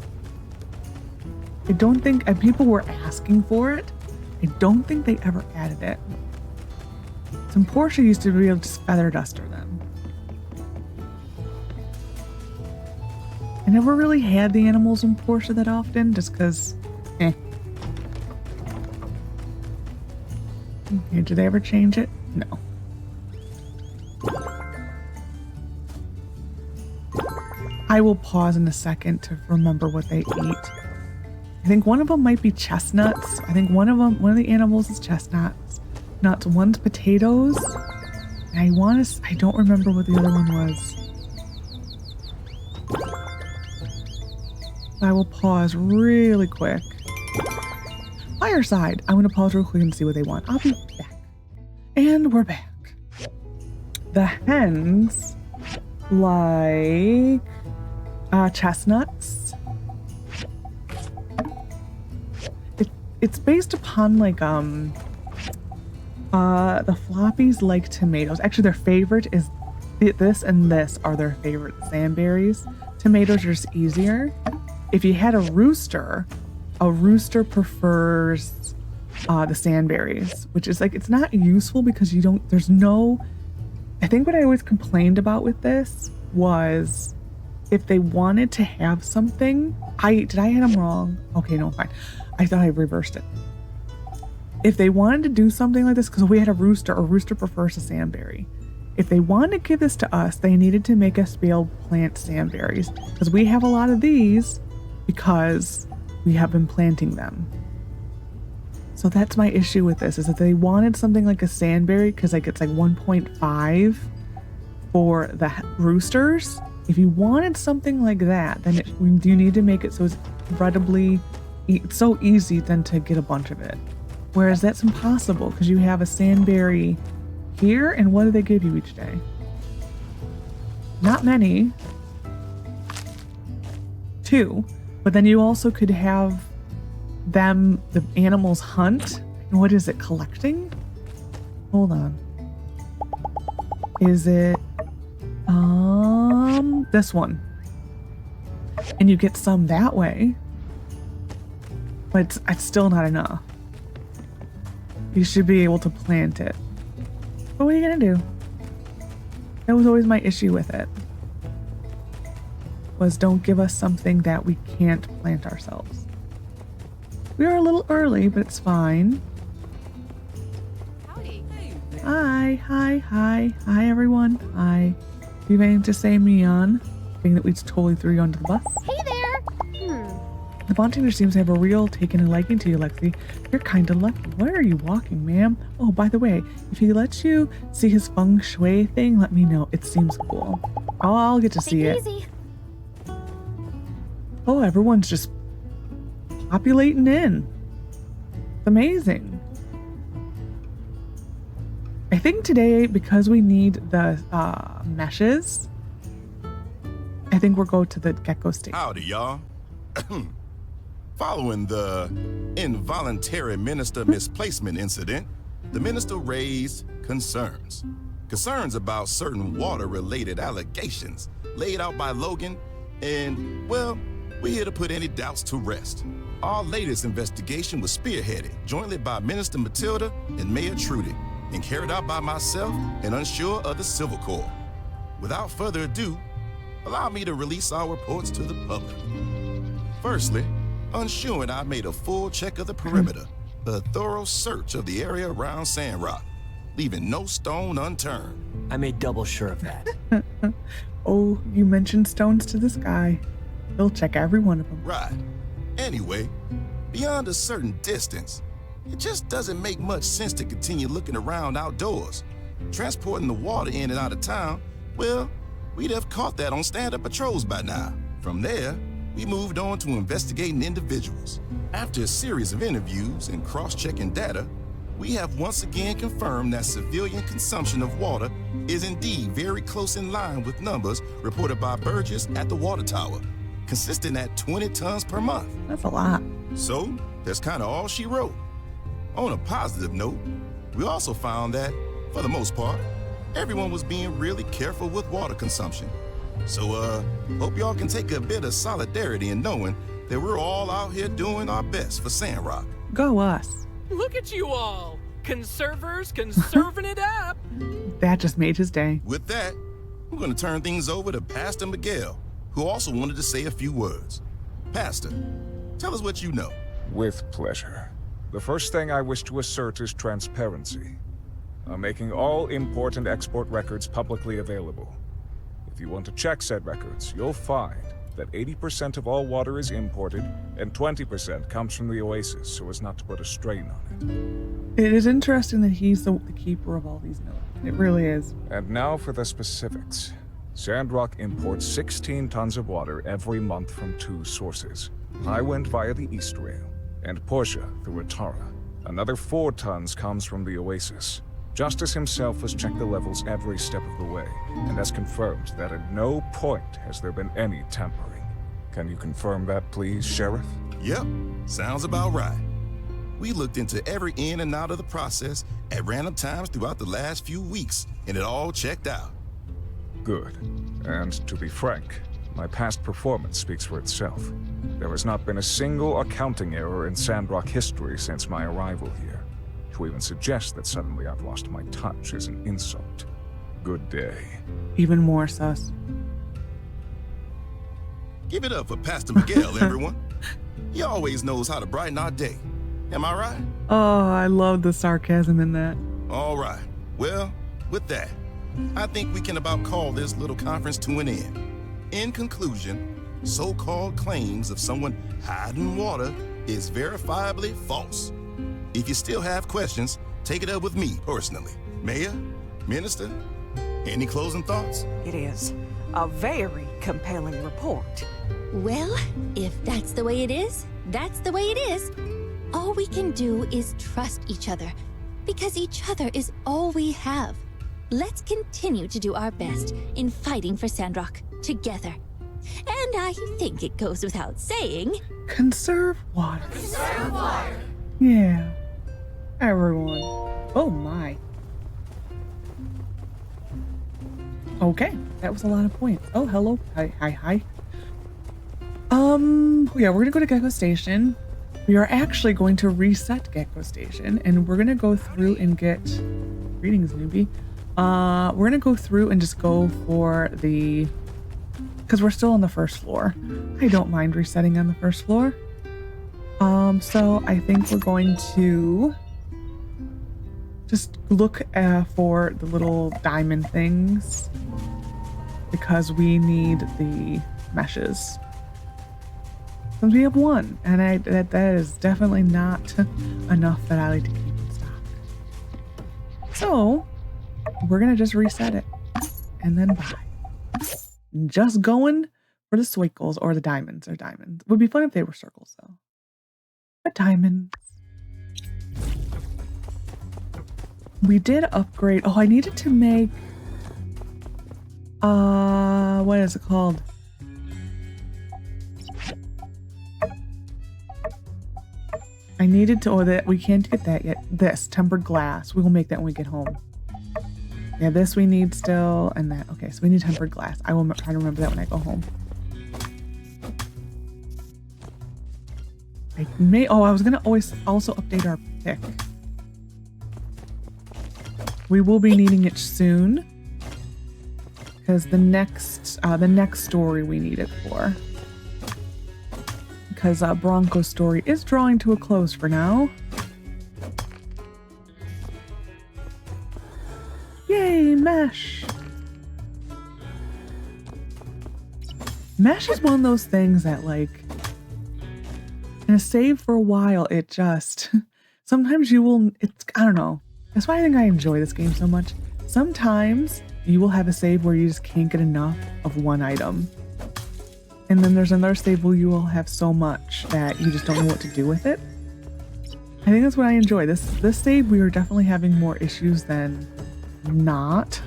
I don't think, and people were asking for it. I don't think they ever added it. So in Porsche, you used to be able to just feather duster them. I never really had the animals in Porsche that often, just because, Okay, did they ever change it? No. I will pause in a second to remember what they eat. I think one of them might be chestnuts. I think one of the animals is chestnuts. Nuts. One's potatoes. And I don't remember what the other one was. I will pause really quick. Fireside. I'm going to pause real quick and see what they want. I'll be back. And we're back. The hens like chestnuts. It's based upon like the floppies like tomatoes. Actually, their favorite is this and this are their favorite sandberries. Tomatoes are just easier. If you had a rooster prefers the sandberries, which is like, it's not useful because I think what I always complained about with this was if they wanted to have something, did I hit them wrong? Okay, no, fine. I thought I reversed it. If they wanted to do something like this, because we had a rooster prefers a sandberry. if they wanted to give this to us, they needed to make us be able to plant sandberries, because we have a lot of these because we have been planting them. So that's my issue with this, is that they wanted something like a sandberry, because like it's like 1.5 for the roosters. If you wanted something like that, then you need to make it so it's it's so easy then to get a bunch of it. Whereas that's impossible, because you have a sandberry here, and what do they give you each day? Not many. 2. But then you also could have the animals hunt. And what is it, collecting? Hold on. Is it this one? And you get some that way. But it's still not enough. You should be able to plant it. But what are you gonna do? That was always my issue with it. Was don't give us something that we can't plant ourselves. We are a little early, but it's fine. Howdy. Hi everyone. Hi. You mean to say Mion? Being that we totally threw you under the bus. Hey there. The bartender seems to have a real taken a liking to you, Lexi. You're kind of lucky. Where are you walking, ma'am? Oh, by the way, if he lets you see his feng shui thing, let me know. It seems cool. I'll get to see it. Easy. Oh, everyone's just populating in. It's amazing. I think today, because we need the meshes, I think we'll go to the gecko stage. Howdy, y'all. Following the involuntary minister misplacement incident, the minister raised concerns. Concerns about certain water-related allegations laid out by Logan, and, well, we're here to put any doubts to rest. Our latest investigation was spearheaded jointly by Minister Matilda and Mayor Trudy, and carried out by myself and Unsure of the Civil Corps. Without further ado, allow me to release our reports to the public. Firstly, Unsure and I made a full check of the perimeter, a thorough search of the area around Sandrock, leaving no stone unturned. I made double sure of that. Oh, you mentioned stones to this guy. He'll check every one of them. Right. Anyway, beyond a certain distance, it just doesn't make much sense to continue looking around outdoors. Transporting the water in and out of town, well, we'd have caught that on stand-up patrols by now. From there, we moved on to investigating individuals. After a series of interviews and cross-checking data, we have once again confirmed that civilian consumption of water is indeed very close in line with numbers reported by Burgess at the water tower, consistent at 20 tons per month. That's a lot. So, that's kind of all she wrote. On a positive note, we also found that, for the most part, everyone was being really careful with water consumption. So, hope y'all can take a bit of solidarity in knowing that we're all out here doing our best for Sandrock. Go us. Look at you all! Conservers conserving it up! That just made his day. With that, I'm going to turn things over to Pastor Miguel, who also wanted to say a few words. Pastor, tell us what you know. With pleasure. The first thing I wish to assert is transparency. I'm making all import and export records publicly available. If you want to check said records, you'll find that 80% of all water is imported and 20% comes from the Oasis, so as not to put a strain on It is interesting that he's the keeper of all these notes. It really is. it. And now for the specifics. Sandrock imports 16 tons of water every month from 2 sources. Highwind via the East Rail, and Portia through Atara. Another 4 tons comes from the Oasis. Justice himself has checked the levels every step of the way, and has confirmed that at no point has there been any tampering. Can you confirm that, please, Sheriff? Yep, sounds about right. We looked into every in and out of the process at random times throughout the last few weeks, and it all checked out. Good. And to be frank, my past performance speaks for itself. There has not been a single accounting error in Sandrock history since my arrival here. To even suggest that suddenly I've lost my touch is an insult. Good day. Even more sus. Give it up for Pastor Miguel, everyone. He always knows how to brighten our day. Am I right? Oh, I love the sarcasm in that. All right. Well, with that, I think we can about call this little conference to an end. In conclusion, so-called claims of someone hiding water is verifiably false. If you still have questions, take it up with me personally. Mayor, Minister, any closing thoughts? It is a very compelling report. Well, if that's the way it is, that's the way it is. All we can do is trust each other, because each other is all we have. Let's continue to do our best in fighting for Sandrock together. And I think it goes without saying, Conserve water. conserve water. Yeah. Everyone. Oh my. Okay, that was a lot of points. Oh, hello. Hi. Yeah, we're gonna go to Gecko Station. We are actually going to reset Gecko Station, and we're gonna go through and get greetings, newbie. We're gonna go through and just go for the, because we're still on the first floor. I don't mind resetting on the first floor. So I think we're going to just look for the little diamond things because we need the meshes. Since we have one, and that is definitely not enough that I like to keep in stock. So we're gonna just reset it and then buy. Just going for the swikles or the diamonds or diamonds. Would be fun if they were circles though. But diamonds. We did upgrade. Oh, I needed to make what is it called? I needed to, oh, that we can't get that yet. This tempered glass. We will make that when we get home. Yeah, this we need still, and that. Okay, so we need tempered glass. I will try to remember that when I go home. I may. Oh, I was gonna always also update our pick. We will be needing it soon because the next story we need it for. Because Bronco's story is drawing to a close for now. Yay, mesh! Mesh is one of those things that, like, in a save for a while, it just... Sometimes you will... It's, I don't know. That's why I think I enjoy this game so much. Sometimes you will have a save where you just can't get enough of one item. And then there's another save where you will have so much that you just don't know what to do with it. I think that's what I enjoy. This save, we are definitely having more issues than not.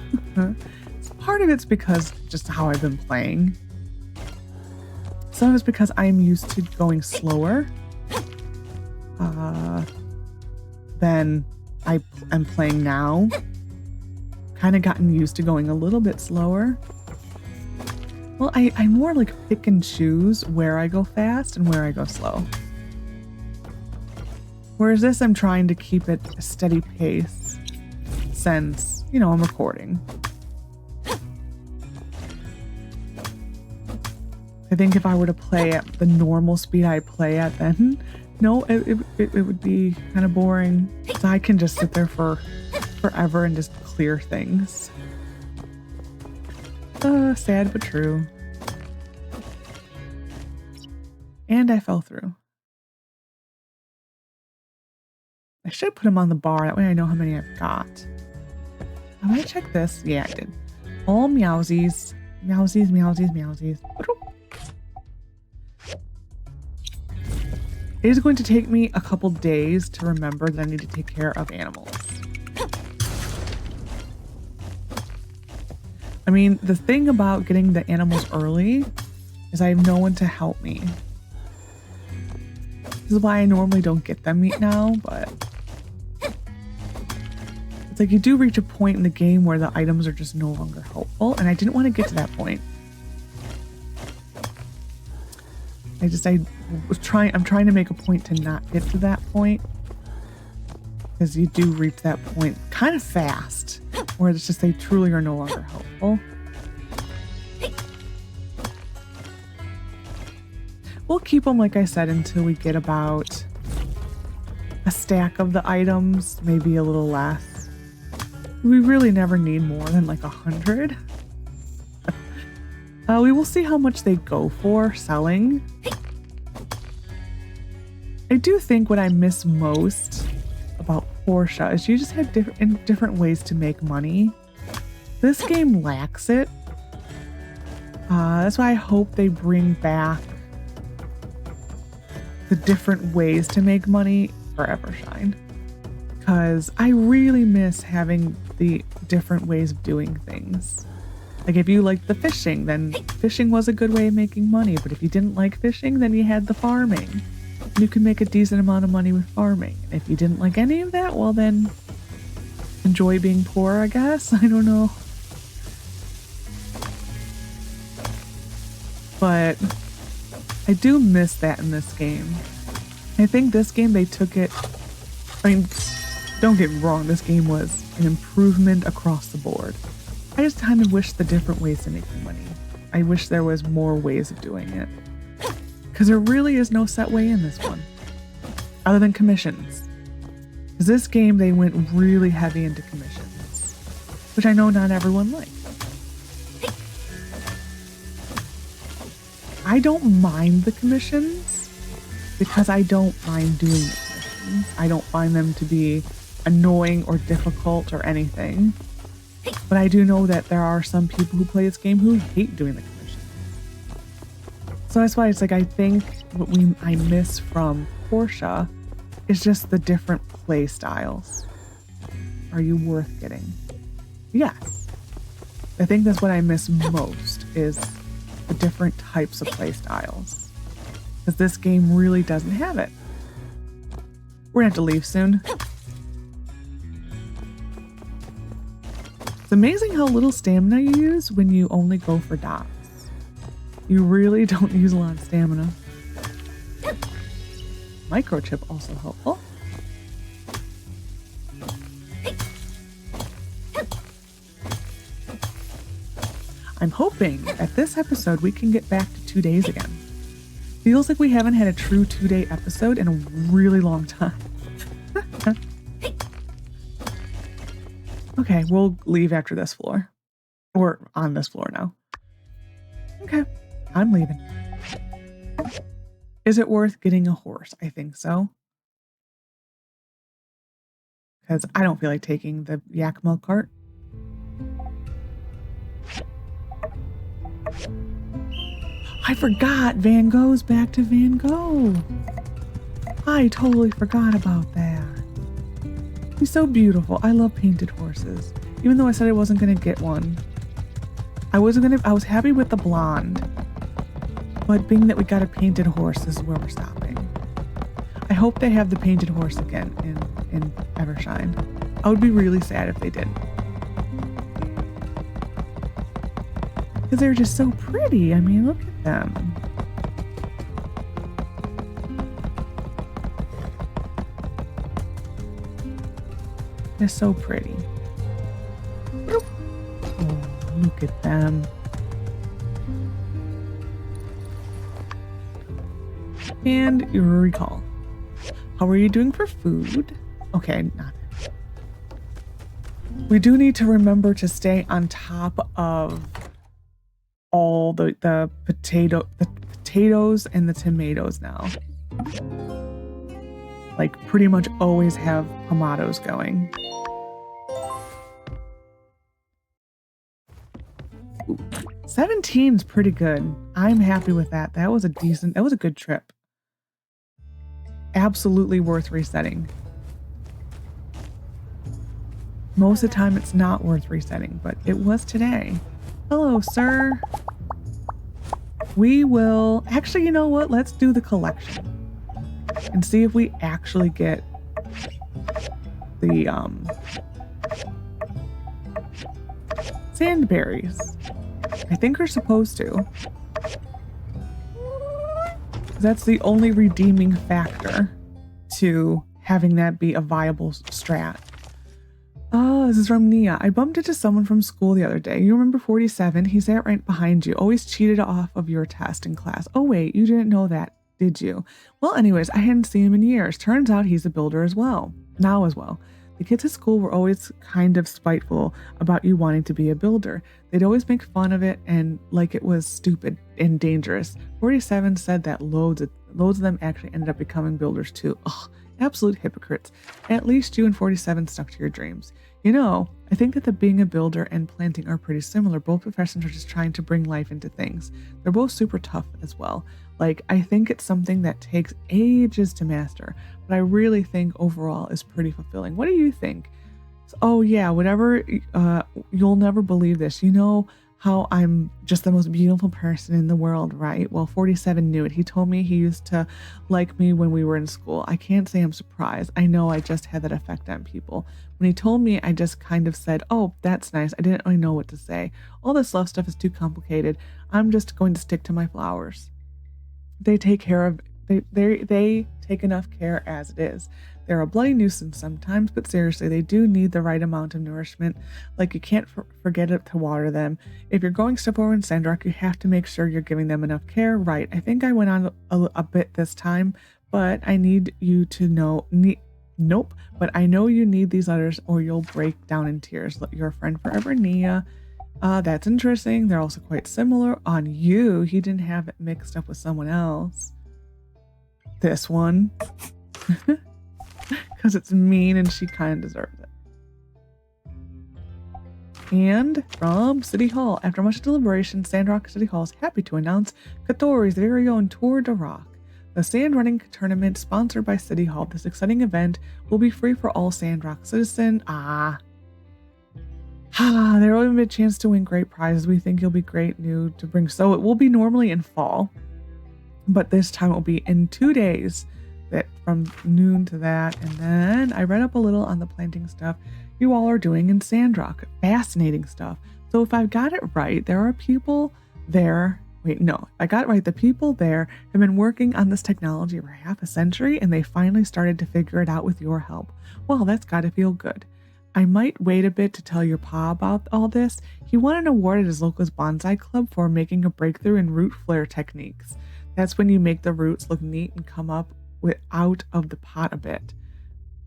Part of it's because just how I've been playing. Some of it's because I'm used to going slower than I am playing now. Kind of gotten used to going a little bit slower. Well, I more like pick and choose where I go fast and where I go slow. Whereas this, I'm trying to keep it a steady pace since, you know, I'm recording. I think if I were to play at the normal speed I play at, then no, it would be kind of boring. So I can just sit there for forever and just clear things. Sad but true. And I fell through. I should put them on the bar, that way I know how many I've got. I'm gonna check this. Yeah, I did. All meowsies. Meowsies, meowsies, meowsies. It is going to take me a couple days to remember that I need to take care of animals. I mean, the thing about getting the animals early is I have no one to help me. This is why I normally don't get them now, but it's like you do reach a point in the game where the items are just no longer helpful, and I didn't want to get to that point. I'm trying to make a point to not get to that point, because you do reach that point kind of fast where it's just they truly are no longer helpful. We'll keep them, like I said, until we get about a stack of the items, maybe a little less. We really never need more than like 100. We will see how much they go for selling. I do think what I miss most about Portia is you just have different ways to make money. This game lacks it. That's why I hope they bring back the different ways to make money for Evershine. Because I really miss having the different ways of doing things. Like if you liked the fishing, then fishing was a good way of making money. But if you didn't like fishing, then you had the farming. You could make a decent amount of money with farming. If you didn't like any of that, well then enjoy being poor, I guess. I don't know. But I do miss that in this game. I think this game they took it, I mean, don't get me wrong, this game was an improvement across the board. I just kind of wish the different ways to make money. I wish there was more ways of doing it. Because there really is no set way in this one. Other than commissions. Because this game, they went really heavy into commissions. Which I know not everyone liked. I don't mind the commissions. Because I don't mind doing the commissions. I don't find them to be annoying or difficult or anything. But I do know that there are some people who play this game who hate doing the commissions. So that's why it's like I think what I miss from Portia is just the different play styles. Are you worth getting? Yes. I think that's what I miss most is the different types of play styles. Because this game really doesn't have it. We're gonna have to leave soon. It's amazing how little stamina you use when you only go for dots. You really don't use a lot of stamina. Microchip also helpful. I'm hoping that this episode we can get back to 2 days again. Feels like we haven't had a true 2-day episode in a really long time. Okay, we'll leave after this floor. Or on this floor now. Okay, I'm leaving. Is it worth getting a horse? I think so. Because I don't feel like taking the yak milk cart. I forgot Van Gogh's back to Van Gogh. I totally forgot about that. He's so beautiful. I love painted horses. Even though I said I wasn't gonna get one. I was happy with the blonde. But being that we got a painted horse, this is where we're stopping. I hope they have the painted horse again in Evershine. I would be really sad if they didn't. Because they're just so pretty. I mean, look at them. They're so pretty. Oh, look at them. And your recall. How are you doing for food? Okay, not. We do need to remember to stay on top of all the potatoes and the tomatoes now. Like pretty much always have tomatoes going. Ooh, 17's pretty good. I'm happy with that. That was a good trip. Absolutely worth resetting. Most of the time it's not worth resetting, but it was today. Hello, sir. We will... Actually, you know what? Let's do the collection. And see if we actually get the, sandberries. I think we're supposed to. That's the only redeeming factor to having that be a viable strat. Oh, this is from Nia. I bumped into someone from school the other day. You remember 47? He sat right behind you. Always cheated off of your test in class. Oh wait, you didn't know that, did you? Well, anyways, I hadn't seen him in years. Turns out he's a builder as well. Now as well. The kids at school were always kind of spiteful about you wanting to be a builder. They'd always make fun of it and like it was stupid and dangerous. 47 said that loads of them actually ended up becoming builders too. Ugh, absolute hypocrites. At least you and 47 stuck to your dreams. You know, I think that being a builder and planting are pretty similar. Both professions are just trying to bring life into things. They're both super tough as well. Like, I think it's something that takes ages to master, but I really think overall is pretty fulfilling. What do you think? Oh yeah, whatever, you'll never believe this. You know how I'm just the most beautiful person in the world, right? Well, 47 knew it. He told me he used to like me when we were in school. I can't say I'm surprised. I know I just had that effect on people. When he told me, I just kind of said, oh, that's nice. I didn't really know what to say. All this love stuff is too complicated. I'm just going to stick to my flowers. They take care of, they take enough care as it is. They're a bloody nuisance sometimes, but seriously, they do need the right amount of nourishment. Like, you can't forget it to water them. If you're going stuff over in Sandrock, you have to make sure you're giving them enough care. Right. I think I went on a bit this time, but I need you to know, nope, but I know you need these letters or you'll break down in tears. Your friend forever, Nia. That's interesting. They're also quite similar. On you, he didn't have it mixed up with someone else. This one. Because it's mean and she kind of deserves it. And from City Hall, after much deliberation, Sandrock City Hall is happy to announce Katori's very own Tour de Rock. The sand running tournament sponsored by City Hall. This exciting event will be free for all Sandrock citizens. There will be a chance to win great prizes. We think you'll be great new to bring. So it will be normally in fall, but this time it will be in 2 days. That from noon to that. And then I read up a little on the planting stuff you all are doing in Sandrock. Fascinating stuff. So if I've got it right, there are people there. Wait, no, I got it right. The people there have been working on this technology for half a century and they finally started to figure it out with your help. Well, that's got to feel good. I might wait a bit to tell your pa about all this. He won an award at his local bonsai club for making a breakthrough in root flare techniques. That's when you make the roots look neat and come up out of the pot a bit.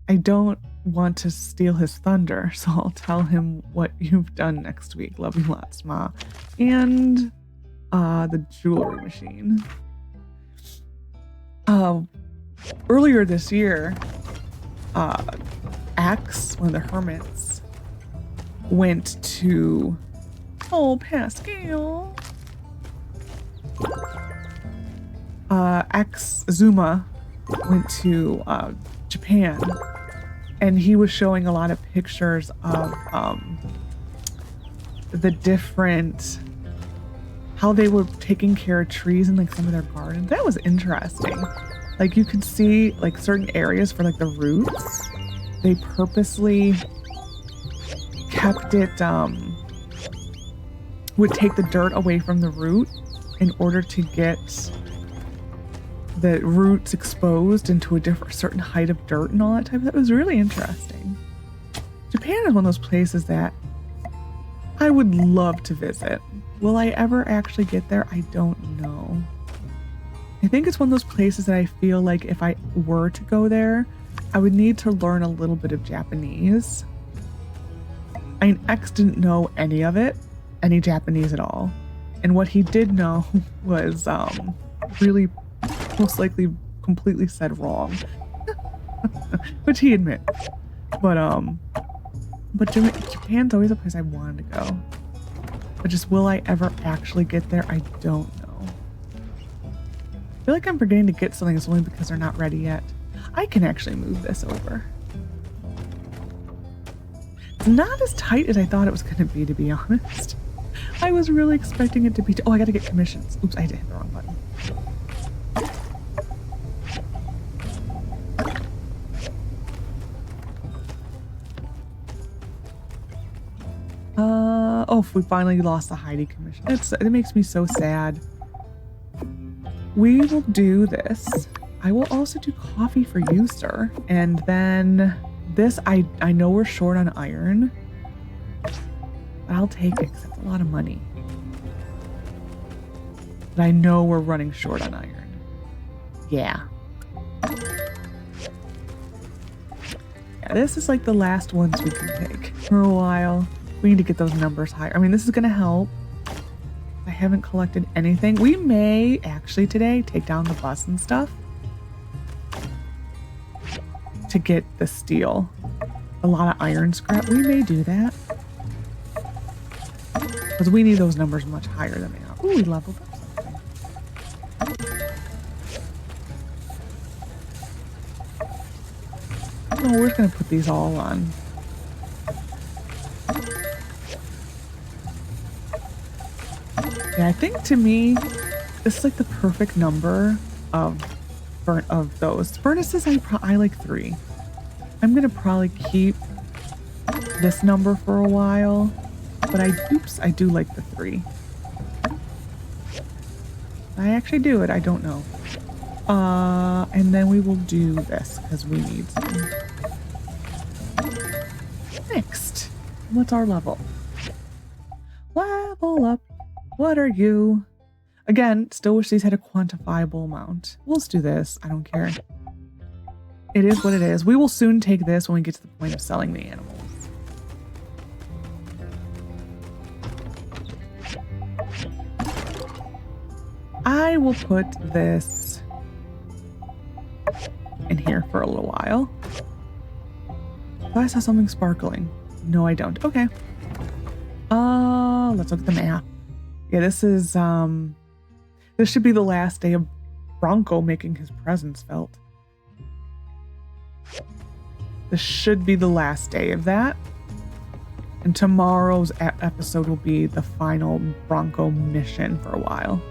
I don't want to steal his thunder, so I'll tell him what you've done next week. Love you lots, Ma. And the jewelry machine. Earlier this year, Axe, one of the hermits, went to Pascal. Axe Zuma went to Japan, and he was showing a lot of pictures of the different, how they were taking care of trees in like some of their gardens. That was interesting. Like, you could see like certain areas for like the roots, they purposely kept it, would take the dirt away from the root in order to get the roots exposed into a certain height of dirt and all that type of. That was really interesting. Japan is one of those places that I would love to visit. Will I ever actually get there? I don't know. I think it's one of those places that I feel like if I were to go there, I would need to learn a little bit of Japanese. I mean, X didn't know any Japanese at all. And what he did know was really most likely completely said wrong, which he admits. But Japan's always a place I wanted to go. But just will I ever actually get there? I don't know. I feel like I'm forgetting to get something. It's only because they're not ready yet. I can actually move this over. It's not as tight as I thought it was going to be honest. I was really expecting it to be. Oh, I got to get commissions. Oops, I hit the wrong button. We finally lost the Heidi commission. It makes me so sad. We will do this. I will also do coffee for you, sir. And then this, I know we're short on iron. But I'll take it because it's a lot of money. But I know we're running short on iron. Yeah. Yeah, this is like the last ones we can take for a while. We need to get those numbers higher. I mean, this is going to help. I haven't collected anything. We may actually today take down the bus and stuff to get the steel. A lot of iron scrap. We may do that. Because we need those numbers much higher than they are. Ooh, we leveled up something. No, we're just going to put these all on. Yeah, I think to me, this is like the perfect number of those. Furnaces, I like 3. I'm going to probably keep this number for a while. But I do like the 3. I actually do it. I don't know. And then we will do this because we need some. Next, what's our level? Level up. What are you? Again, still wish these had a quantifiable amount. We'll just do this. I don't care. It is what it is. We will soon take this when we get to the point of selling the animals. I will put this in here for a little while. Oh, I saw something sparkling. No, I don't. Okay. Let's look at the map. Yeah, this is, this should be the last day of Bronco making his presence felt. This should be the last day of that. And tomorrow's episode will be the final Bronco mission for a while.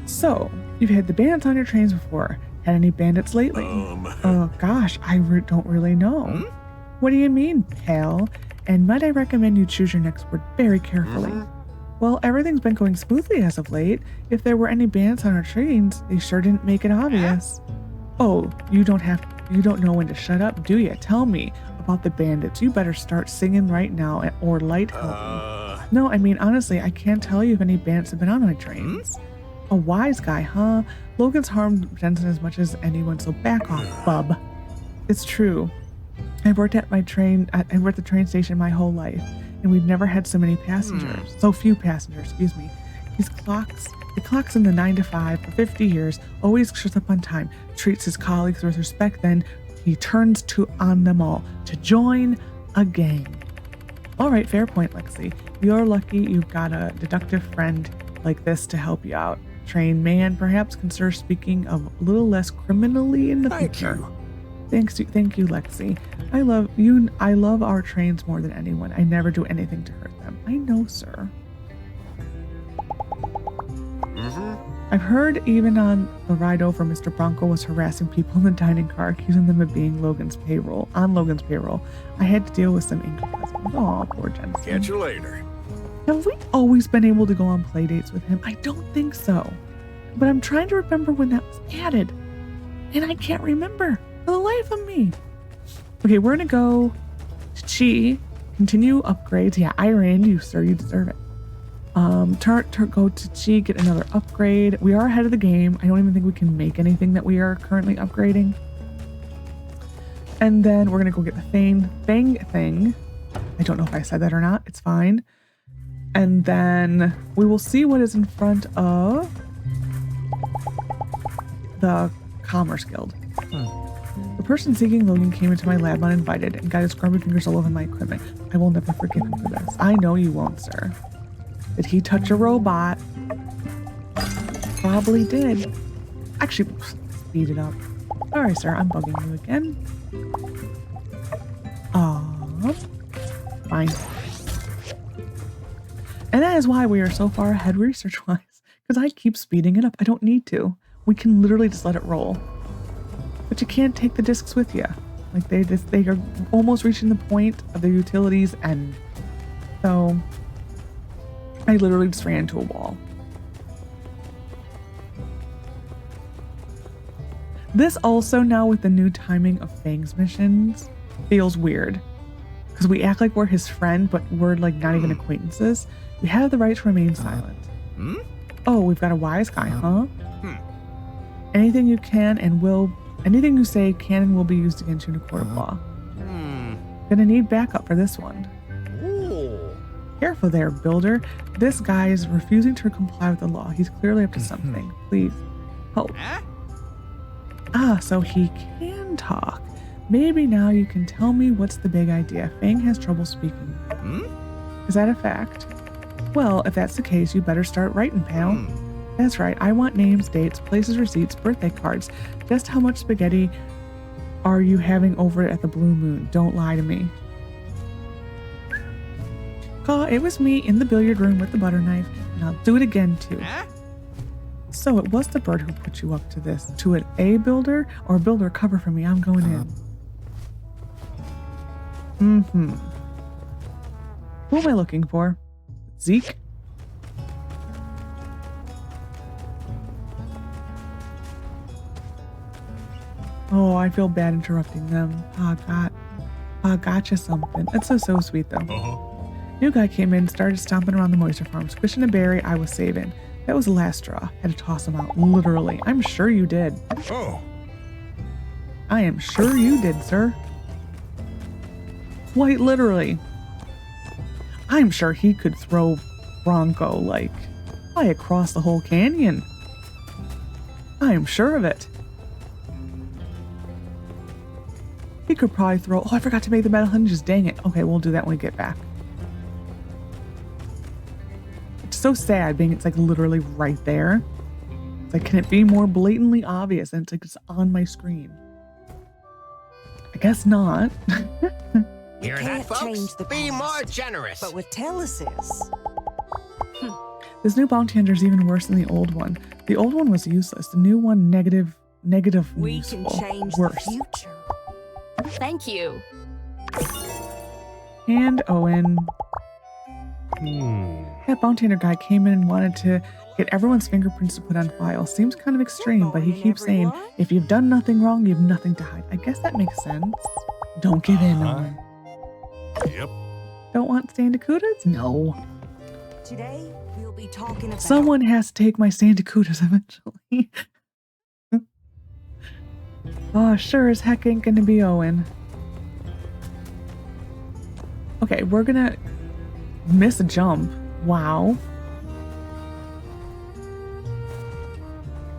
So, you've had the bandits on your trains before. Had any bandits lately? Oh gosh, I don't really know. What do you mean, pal? And might I recommend you choose your next word very carefully? Well, everything's been going smoothly as of late. If there were any bandits on our trains, they sure didn't make it obvious. Oh, you don't know when to shut up, do you? Tell me about the bandits. You better start singing right now or light help me. No, I mean, honestly, I can't tell you if any bandits have been on my trains. A wise guy, huh? Logan's harmed Jensen as much as anyone, so back off, bub. It's true. I've worked at the train station my whole life, and we've never had so many passengers. So few passengers, excuse me. It clocks in the 9 to 5 for 50 years, always shows up on time, treats his colleagues with respect, then he turns on them all to join a gang. All right, fair point, Lexi. You're lucky you've got a deductive friend like this to help you out. Trained man, perhaps consider speaking of a little less criminally in the future. Thank you, Lexi. I love our trains more than anyone. I never do anything to hurt them. I know, sir. I've heard even on the ride over, Mr. Bronco was harassing people in the dining car, accusing them of being Logan's payroll. I had to deal with some angry customers. Oh, poor Jensen. Catch you later. Have we always been able to go on play dates with him? I don't think so. But I'm trying to remember when that was added. And I can't remember for the life of me. Okay, we're going to go to Chi. Continue upgrades. Yeah, Iron, you deserve it. Go to Chi, get another upgrade. We are ahead of the game. I don't even think we can make anything that we are currently upgrading. And then we're going to go get the Fang thing. I don't know if I said that or not. It's fine. And then we will see what is in front of the Commerce Guild. The person seeking Logan came into my lab uninvited and got his grumpy fingers all over my equipment. I will never forgive him for this. I know you won't, sir. Did he touch a robot? Probably did. Actually, speed it up. Sorry, sir, I'm bugging you again. Fine. And that is why we are so far ahead research-wise. Because I keep speeding it up. I don't need to. We can literally just let it roll. But you can't take the discs with you. Like they are almost reaching the point of the utilities end. So I literally just ran into a wall. This also now with the new timing of Fang's missions feels weird. Because we act like we're his friend, but we're like not even acquaintances. We have the right to remain silent. Oh, we've got a wise guy, huh? Anything you can and will Anything you say can and will be used against you in a court of law. Gonna need backup for this one. Ooh. Careful there, builder. This guy is refusing to comply with the law. He's clearly up to something. Please help. Ah, so he can talk. Maybe now you can tell me what's the big idea. Fang has trouble speaking. Is that a fact? Well, if that's the case, you better start writing, pal. That's right. I want names, dates, places, receipts, birthday cards. Just how much spaghetti are you having over at the Blue Moon? Don't lie to me. It was me in the billiard room with the butter knife, and I'll do it again too. So it was the bird who put you up to this. To an A builder or builder, cover for me. I'm going in. Who am I looking for? Zeke? Oh, I feel bad interrupting them. Gotcha something. That's so sweet though. New guy came in, started stomping around the moisture farm, squishing a berry I was saving. That was the last straw. Had to toss him out, literally. I'm sure you did. Oh. I am sure you did, sir. Quite literally. I'm sure he could throw Bronco, like, way across the whole canyon. I am sure of it. He could probably throw... Oh, I forgot to make the metal hinges. Dang it. Okay, we'll do that when we get back. It's so sad being it's like literally right there. It's like, can it be more blatantly obvious? And it's like it's on my screen. I guess not. Hear that, folks? Be more generous. But with Telesis... This new bounty hunter is even worse than the old one. The old one was useless. The new one, negative We useful. can change Worse. the future. Thank you. And Owen. That bounty hunter guy came in and wanted to get everyone's fingerprints to put on file. Seems kind of extreme, but he keeps saying, if you've done nothing wrong, you have nothing to hide. I guess that makes sense. Don't give in, Owen. Yep. Don't want Standacudas? No. Today, we'll be talking about... Someone has to take my Standacudas eventually. Oh, sure as heck ain't gonna be Owen. Okay, we're gonna miss a jump. Wow.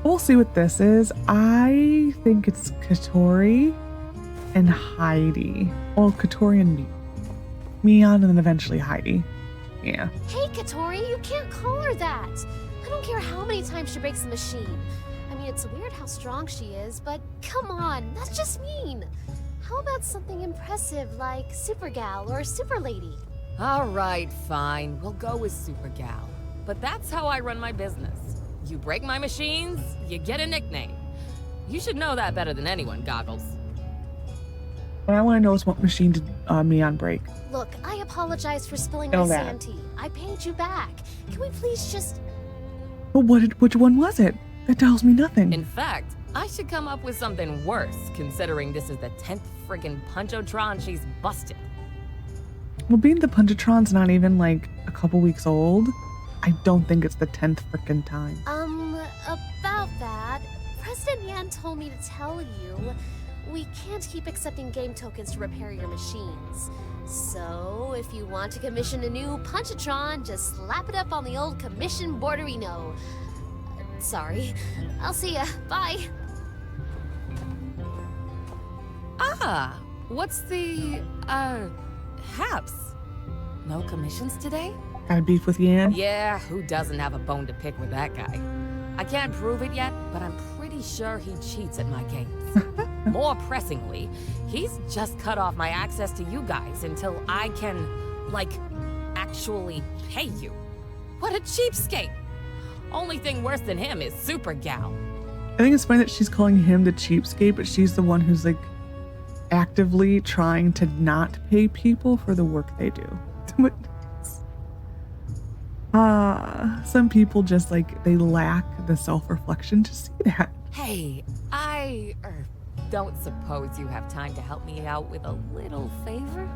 We'll see what this is. I think it's Katori and Heidi. Well, Katori and Mion, and then eventually Heidi. Yeah. Hey, Katori, you can't call her that. I don't care how many times she breaks the machine. I mean, it's weird how strong she is, but come on, that's just mean. How about something impressive like Supergal or Super Lady? All right, fine. We'll go with Supergal. But that's how I run my business. You break my machines, you get a nickname. You should know that better than anyone, Goggles. What I want to know is what machine did Mion break? Look, I apologize for spilling Know my that. sand tea. I paid you back. Can we please just... But which one was it? That tells me nothing. In fact, I should come up with something worse, considering this is the 10th friggin' Punchotron she's busted. Well, being the Punchotron's not even like a couple weeks old, I don't think it's the 10th frickin' time. About that, President Yan told me to tell you, we can't keep accepting game tokens to repair your machines. So, if you want to commission a new Punchotron, just slap it up on the old commission borderino. Sorry. I'll see ya. Bye. Ah, what's the, haps? No commissions today? Got a beef with Yan? Yeah, who doesn't have a bone to pick with that guy? I can't prove it yet, but I'm pretty sure he cheats at my games. More pressingly, he's just cut off my access to you guys until I can, like, actually pay you. What a cheapskate! Only thing worse than him is Supergal. I think it's funny that she's calling him the cheapskate, but she's the one who's like actively trying to not pay people for the work they do. Some people just like, they lack the self-reflection to see that. Hey, I don't suppose you have time to help me out with a little favor?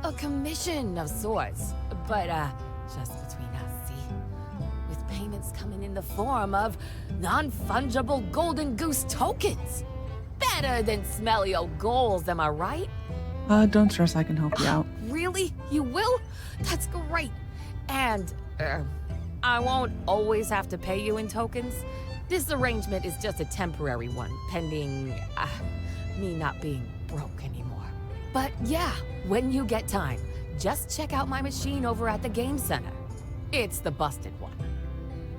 A commission of sorts, but just between us, see? With payments coming in the form of non-fungible golden goose tokens. Better than smelly old goals, am I right? Don't stress, I can help you out. Really? You will? That's great. And, I won't always have to pay you in tokens. This arrangement is just a temporary one, pending, me not being broke anymore. But yeah, when you get time, just check out my machine over at the game center. It's the busted one.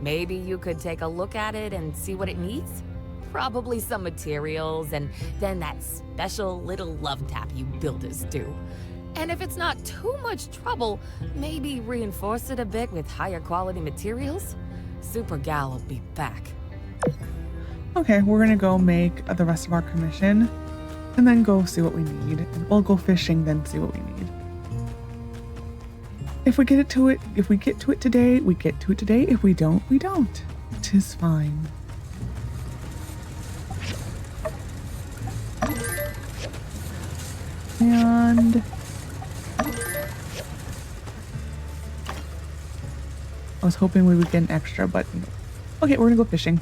Maybe you could take a look at it and see what it needs? Probably some materials, and then that special little love tap you builders do. And if it's not too much trouble, maybe reinforce it a bit with higher quality materials? Supergal will be back. Okay, we're gonna go make the rest of our commission, and then go see what we need. And we'll go fishing, then see what we need. If we get to it today, we get to it today. If we don't, we don't. It is fine. And I was hoping we would get an extra, but no. Okay, we're gonna go fishing.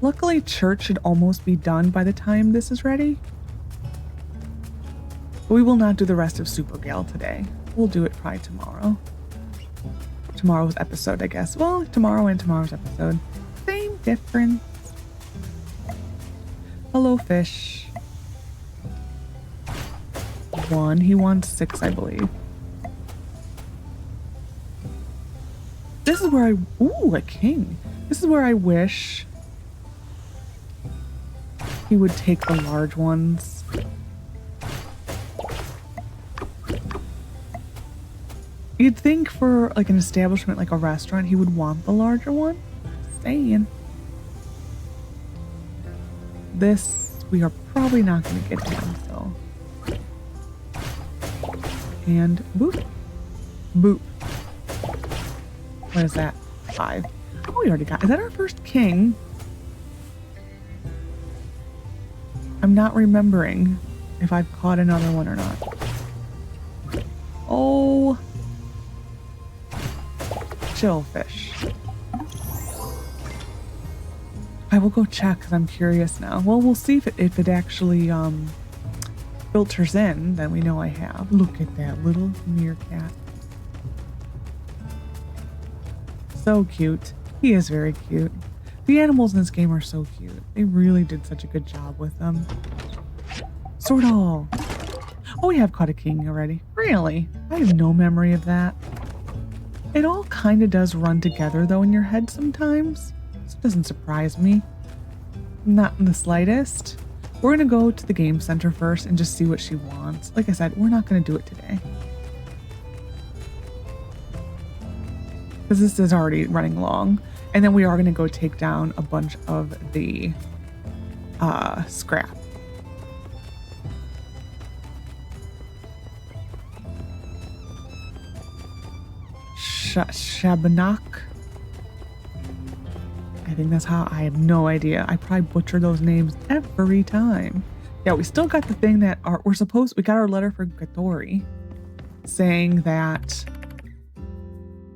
Luckily, church should almost be done by the time this is ready. But we will not do the rest of Supergal today. We'll do it probably tomorrow. Tomorrow's episode, I guess. Well, tomorrow and tomorrow's episode. Same difference. Hello, fish. 1. He wants 6, I believe. This is where ooh, a king. This is where I wish he would take the large ones. You'd think for like an establishment like a restaurant, he would want the larger one. Just saying. This, we are probably not going to get him, so. And boop. Boop. What is that? 5. Oh, we already got. Is that our first king? I'm not remembering if I've caught another one or not. Oh. Chillfish. I will go check because I'm curious now. Well, we'll see if it actually filters in. Then we know I have. Look at that little meerkat. So cute. He is very cute. The animals in this game are so cute. They really did such a good job with them. Swordall. Oh, we have caught a king already. Really? I have no memory of that. It all kind of does run together though in your head sometimes. So it doesn't surprise me. Not in the slightest. We're going to go to the game center first and just see what she wants. Like I said, we're not going to do it today. Because this is already running long. And then we are going to go take down a bunch of the scrap. Shabnak. I think that's how. I have no idea. I probably butcher those names every time. Yeah, we still got the thing that we got our letter from Katori saying that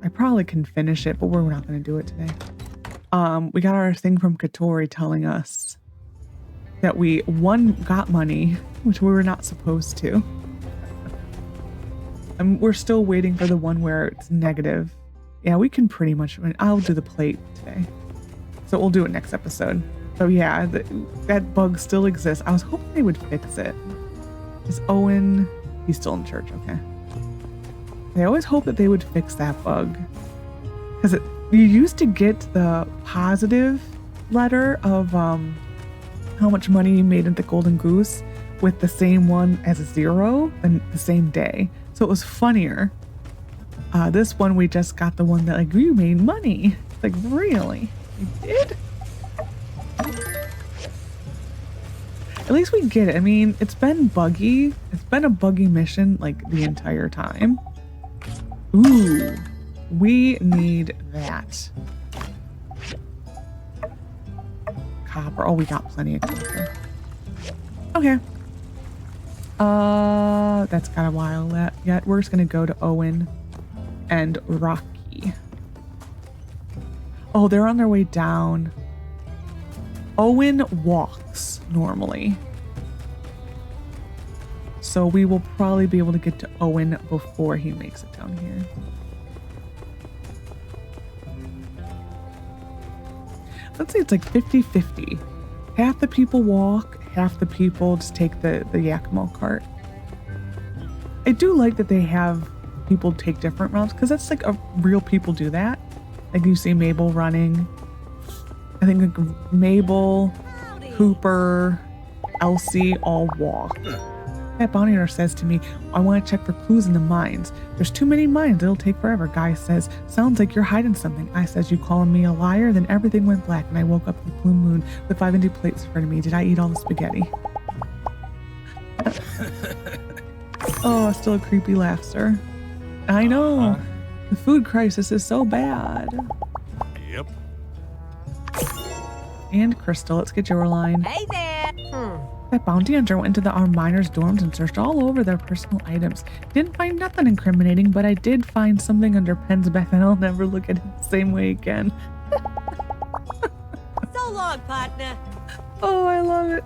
I probably can finish it, but we're not going to do it today. We got our thing from Katori telling us that we got money, which we were not supposed to. And we're still waiting for the one where it's negative. Yeah, we can pretty much. I'll do the plate today, so we'll do it next episode. So yeah, that bug still exists. I was hoping they would fix it. Is Owen? He's still in church. Okay. I always hope that they would fix that bug, because you used to get the positive letter of how much money you made at the Golden Goose with the same one as a 0 and the same day. So it was funnier. This one, we just got the one that like, you made money. Like, really? You did? At least we get it. I mean, it's been buggy. It's been a buggy mission like the entire time. Ooh, we need that. Copper. Oh, we got plenty of copper. Okay. That's got a while yet. We're just gonna go to Owen and Rocky. Oh, they're on their way down. Owen walks normally. So we will probably be able to get to Owen before he makes it down here. Let's say it's like 50-50. Half the people walk, half the people just take the Yakimo cart. I do like that they have people take different routes because that's like real people do that. Like you see Mabel running. I think like Mabel, Cooper, Elsie all walk. That bounty hunter says to me, I want to check for clues in the mines. There's too many mines, it'll take forever. Guy says, sounds like you're hiding something. I says, you calling me a liar? Then everything went black and I woke up in the blue moon with 5 empty plates in front of me. Did I eat all the spaghetti? Oh, still a creepy laughter. I know. The food crisis is so bad. Yep. And Crystal, let's get your line. Hey there. That bounty hunter went into our miners' dorms and searched all over their personal items. Didn't find nothing incriminating, but I did find something under Penn's bed and I'll never look at it the same way again. So long, partner. Oh, I love it.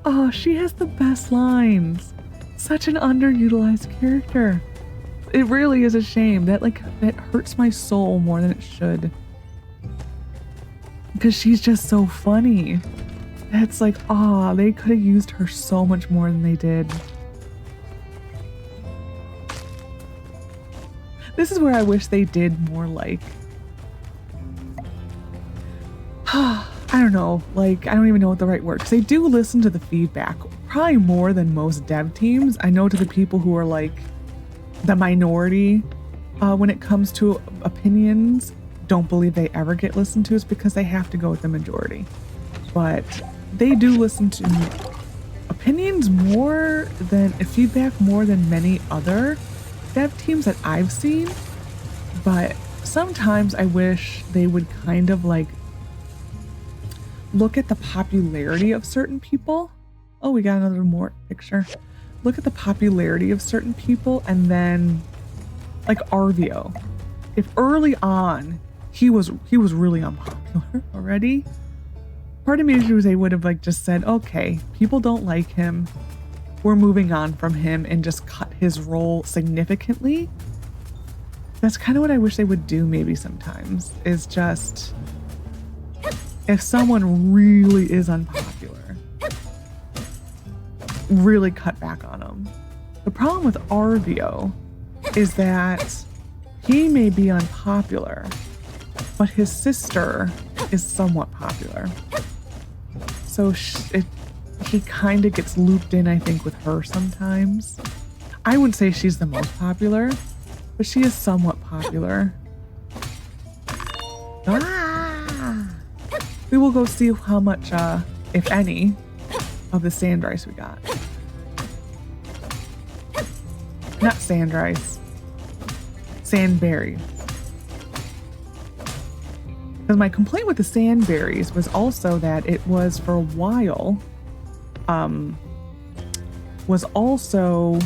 Oh, she has the best lines. Such an underutilized character. It really is a shame. That hurts my soul more than it should. Because she's just so funny. It's like, they could have used her so much more than they did. This is where I wish they did more like... I don't know. Like, I don't even know what the right word. Because they do listen to the feedback. Probably more than most dev teams. I know to the people who are like the minority when it comes to opinions, don't believe they ever get listened to is because they have to go with the majority. But they do listen to opinions more than feedback more than many other dev teams that I've seen. But sometimes I wish they would kind of like look at the popularity of certain people. Oh, we got another Mort picture. Look at the popularity of certain people and then like Arvio. If early on he was really unpopular already, part of me wish they would have like just said, okay, people don't like him, we're moving on from him, and just cut his role significantly. That's kind of what I wish they would do maybe sometimes, is just if someone really is unpopular, really cut back on them. The problem with Arvio is that he may be unpopular, but his sister is somewhat popular. So he kind of gets looped in, I think, with her sometimes. I wouldn't say she's the most popular, but she is somewhat popular. We will go see how much, if any, of the sand rice we got. Not sand rice. Sandberry. Because my complaint with the sandberries was also that it was for a while, was also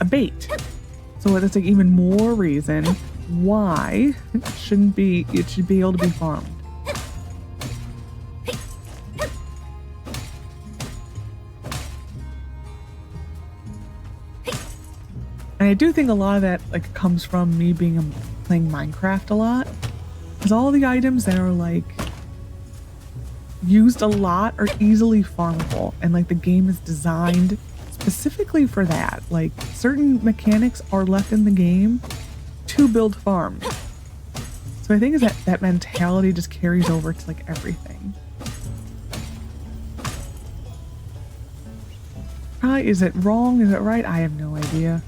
a bait. So that's like even more reason why it should be able to be farmed. And I do think a lot of that like comes from me playing Minecraft a lot. Because all the items that are like used a lot are easily farmable, and like the game is designed specifically for that. Like certain mechanics are left in the game to build farms. So I think is that mentality just carries over to like everything. Is it wrong? Is it right? I have no idea.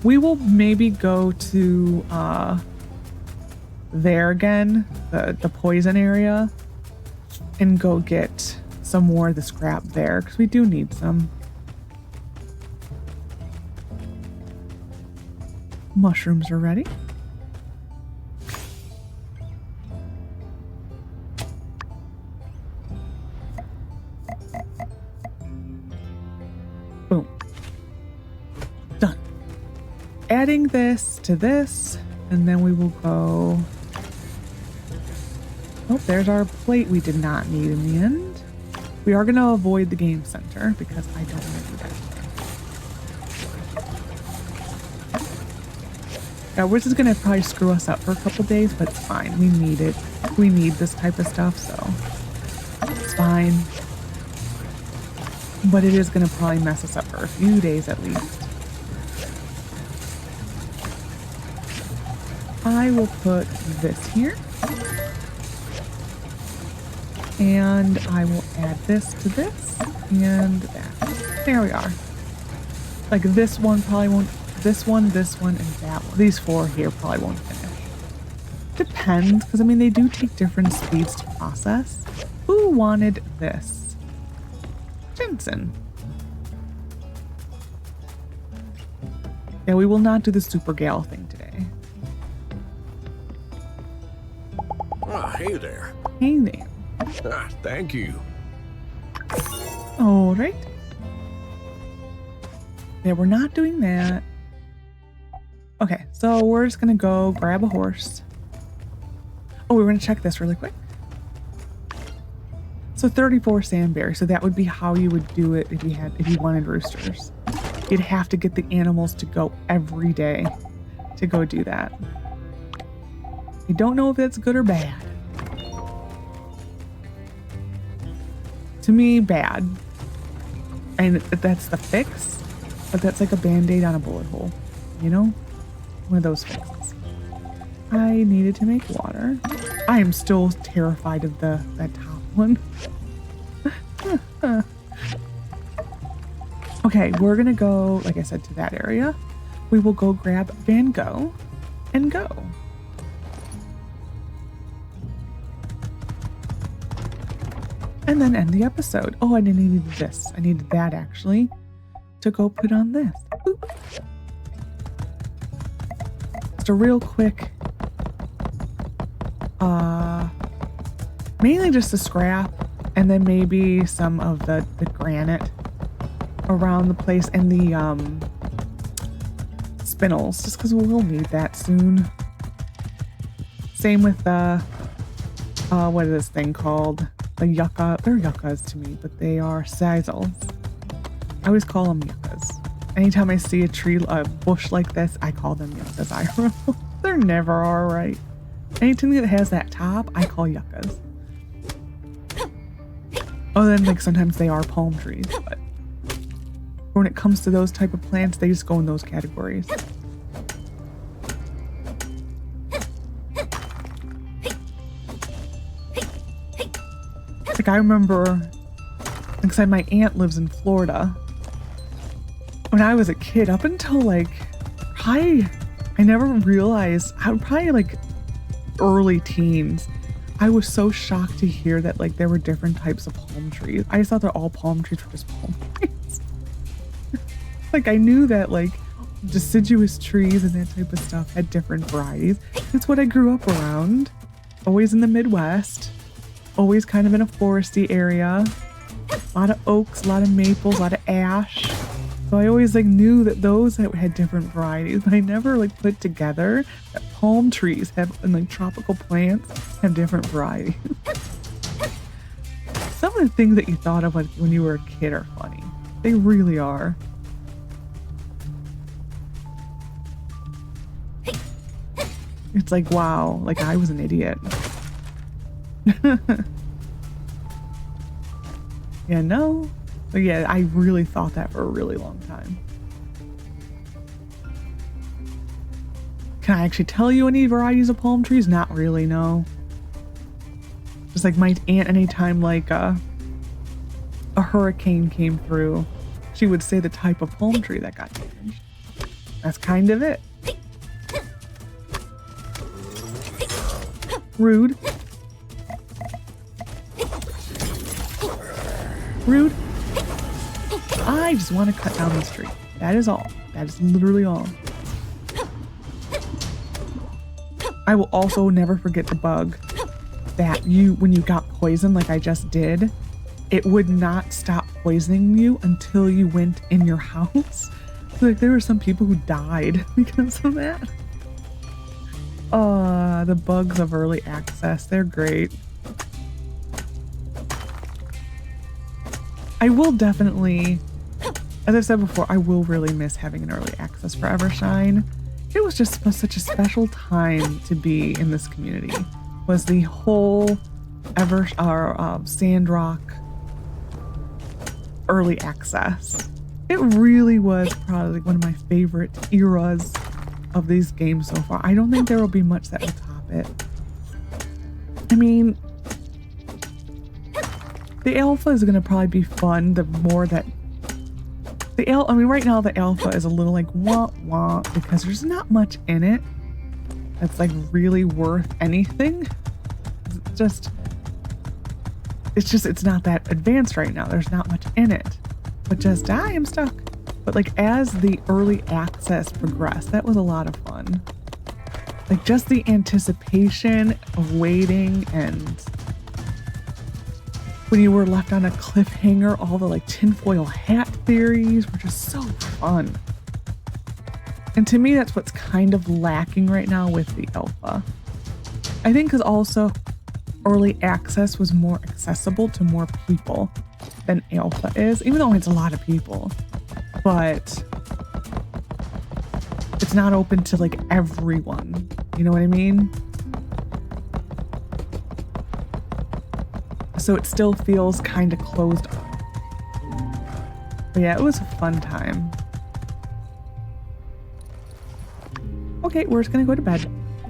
We will maybe go to there again, the poison area, and go get some more of the scrap there, because we do need some. Mushrooms are ready. Boom. Done. Adding this to this, and then we will go Oh, there's our plate we did not need in the end. We are going to avoid the game center because I don't want to do that. Now, this is going to probably screw us up for a couple days, but it's fine. We need it. We need this type of stuff, so it's fine. But it is going to probably mess us up for a few days at least. I will put this here. And I will add this to this and that. There we are. Like this one probably won't, this one, and that one. These four here probably won't finish. Depends, because I mean, they do take different speeds to process. Who wanted this? Jensen. Yeah, we will not do the Supergal thing today. Ah, hey there. Hey there. Ah, thank you. All right. Yeah, we're not doing that. Okay, so we're just gonna go grab a horse. Oh, we're gonna check this really quick. So 34 sandberries. So that would be how you would do it if you wanted roosters. You'd have to get the animals to go every day to go do that. I don't know if that's good or bad. To me, bad. And that's the fix, but that's like a band-aid on a bullet hole, you know? One of those fixes. I needed to make water. I am still terrified of that top one. Okay, we're gonna go, like I said, to that area. We will go grab Van Gogh and go. And then end the episode. Oh, I didn't need this. I needed that actually to go put on this. Boop. Just a real quick, mainly just the scrap and then maybe some of the granite around the place and the spinels, just because we'll need that soon. Same with the, what is this thing called? The yucca. They're yuccas to me, but they are sisals. I always call them yuccas. Anytime I see a bush like this, I call them yuccas. They're never all right. Anything that has that top, I call yuccas. Oh, then like sometimes they are palm trees, but when it comes to those type of plants, they just go in those categories. Like I remember, like my aunt lives in Florida. When I was a kid, up until like, I never realized, I would probably like early teens, I was so shocked to hear that like there were different types of palm trees. I just thought that all palm trees were just palm trees. Like I knew that like deciduous trees and that type of stuff had different varieties. That's what I grew up around. Always in the Midwest. Always kind of in a foresty area. A lot of oaks, a lot of maples, a lot of ash. So I always like knew that those had different varieties, but I never like put together that palm trees have, and like tropical plants have different varieties. Some of the things that you thought of when you were a kid are funny. They really are. It's like, wow, like I was an idiot. Yeah, no. But yeah, I really thought that for a really long time. Can I actually tell you any varieties of palm trees? Not really, no. Just like my aunt, anytime like a hurricane came through, she would say the type of palm tree that got damaged. That's kind of it. Rude. Rude. I just want to cut down this tree. That is all. That is literally all. I will also never forget the bug that when you got poisoned like I just did, it would not stop poisoning you until you went in your house. Like there were some people who died because of that. The bugs of early access, they're great. I will definitely, as I've said before, I will really miss having an early access for Evershine. It was just such a special time to be in this community. Was the whole Sandrock early access. It really was probably one of my favorite eras of these games so far. I don't think there will be much that will top it. I mean, the alpha is going to probably be fun the more that right now the alpha is a little like wah because there's not much in it that's like really worth anything. It's not that advanced right now. There's not much in it. But just, I am stuck. But like as the early access progressed, that was a lot of fun. Like just the anticipation of waiting, and when you were left on a cliffhanger, all the like tinfoil hat theories were just so fun. And to me, that's what's kind of lacking right now with the alpha. I think because also early access was more accessible to more people than alpha is, even though it's a lot of people, but it's not open to like everyone. You know what I mean? So it still feels kind of closed off. But yeah, it was a fun time. Okay, we're just gonna go to bed.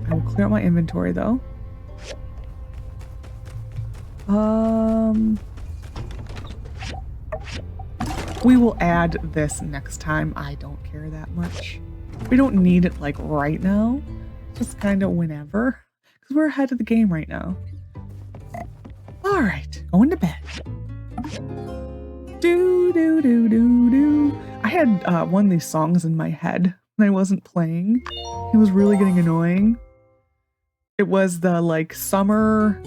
I will clear out my inventory though. We will add this next time. I don't care that much. We don't need it like right now. Just kind of whenever. Because we're ahead of the game right now. Alright, going to bed. Do. I had one of these songs in my head when I wasn't playing. It was really getting annoying. It was the like summer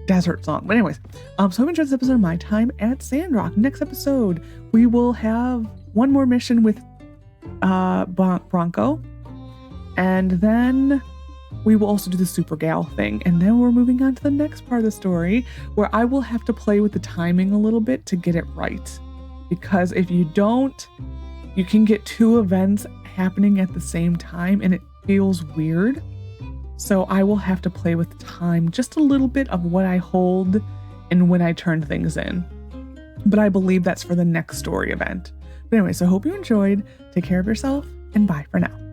desert song. But anyways, so I've enjoyed this episode of my time at Sandrock. Next episode, we will have one more mission with Bronco. And then we will also do the Supergal thing. And then we're moving on to the next part of the story where I will have to play with the timing a little bit to get it right. Because if you don't, you can get two events happening at the same time and it feels weird. So I will have to play with time just a little bit of what I hold and when I turn things in. But I believe that's for the next story event. But anyway, so I hope you enjoyed. Take care of yourself and bye for now.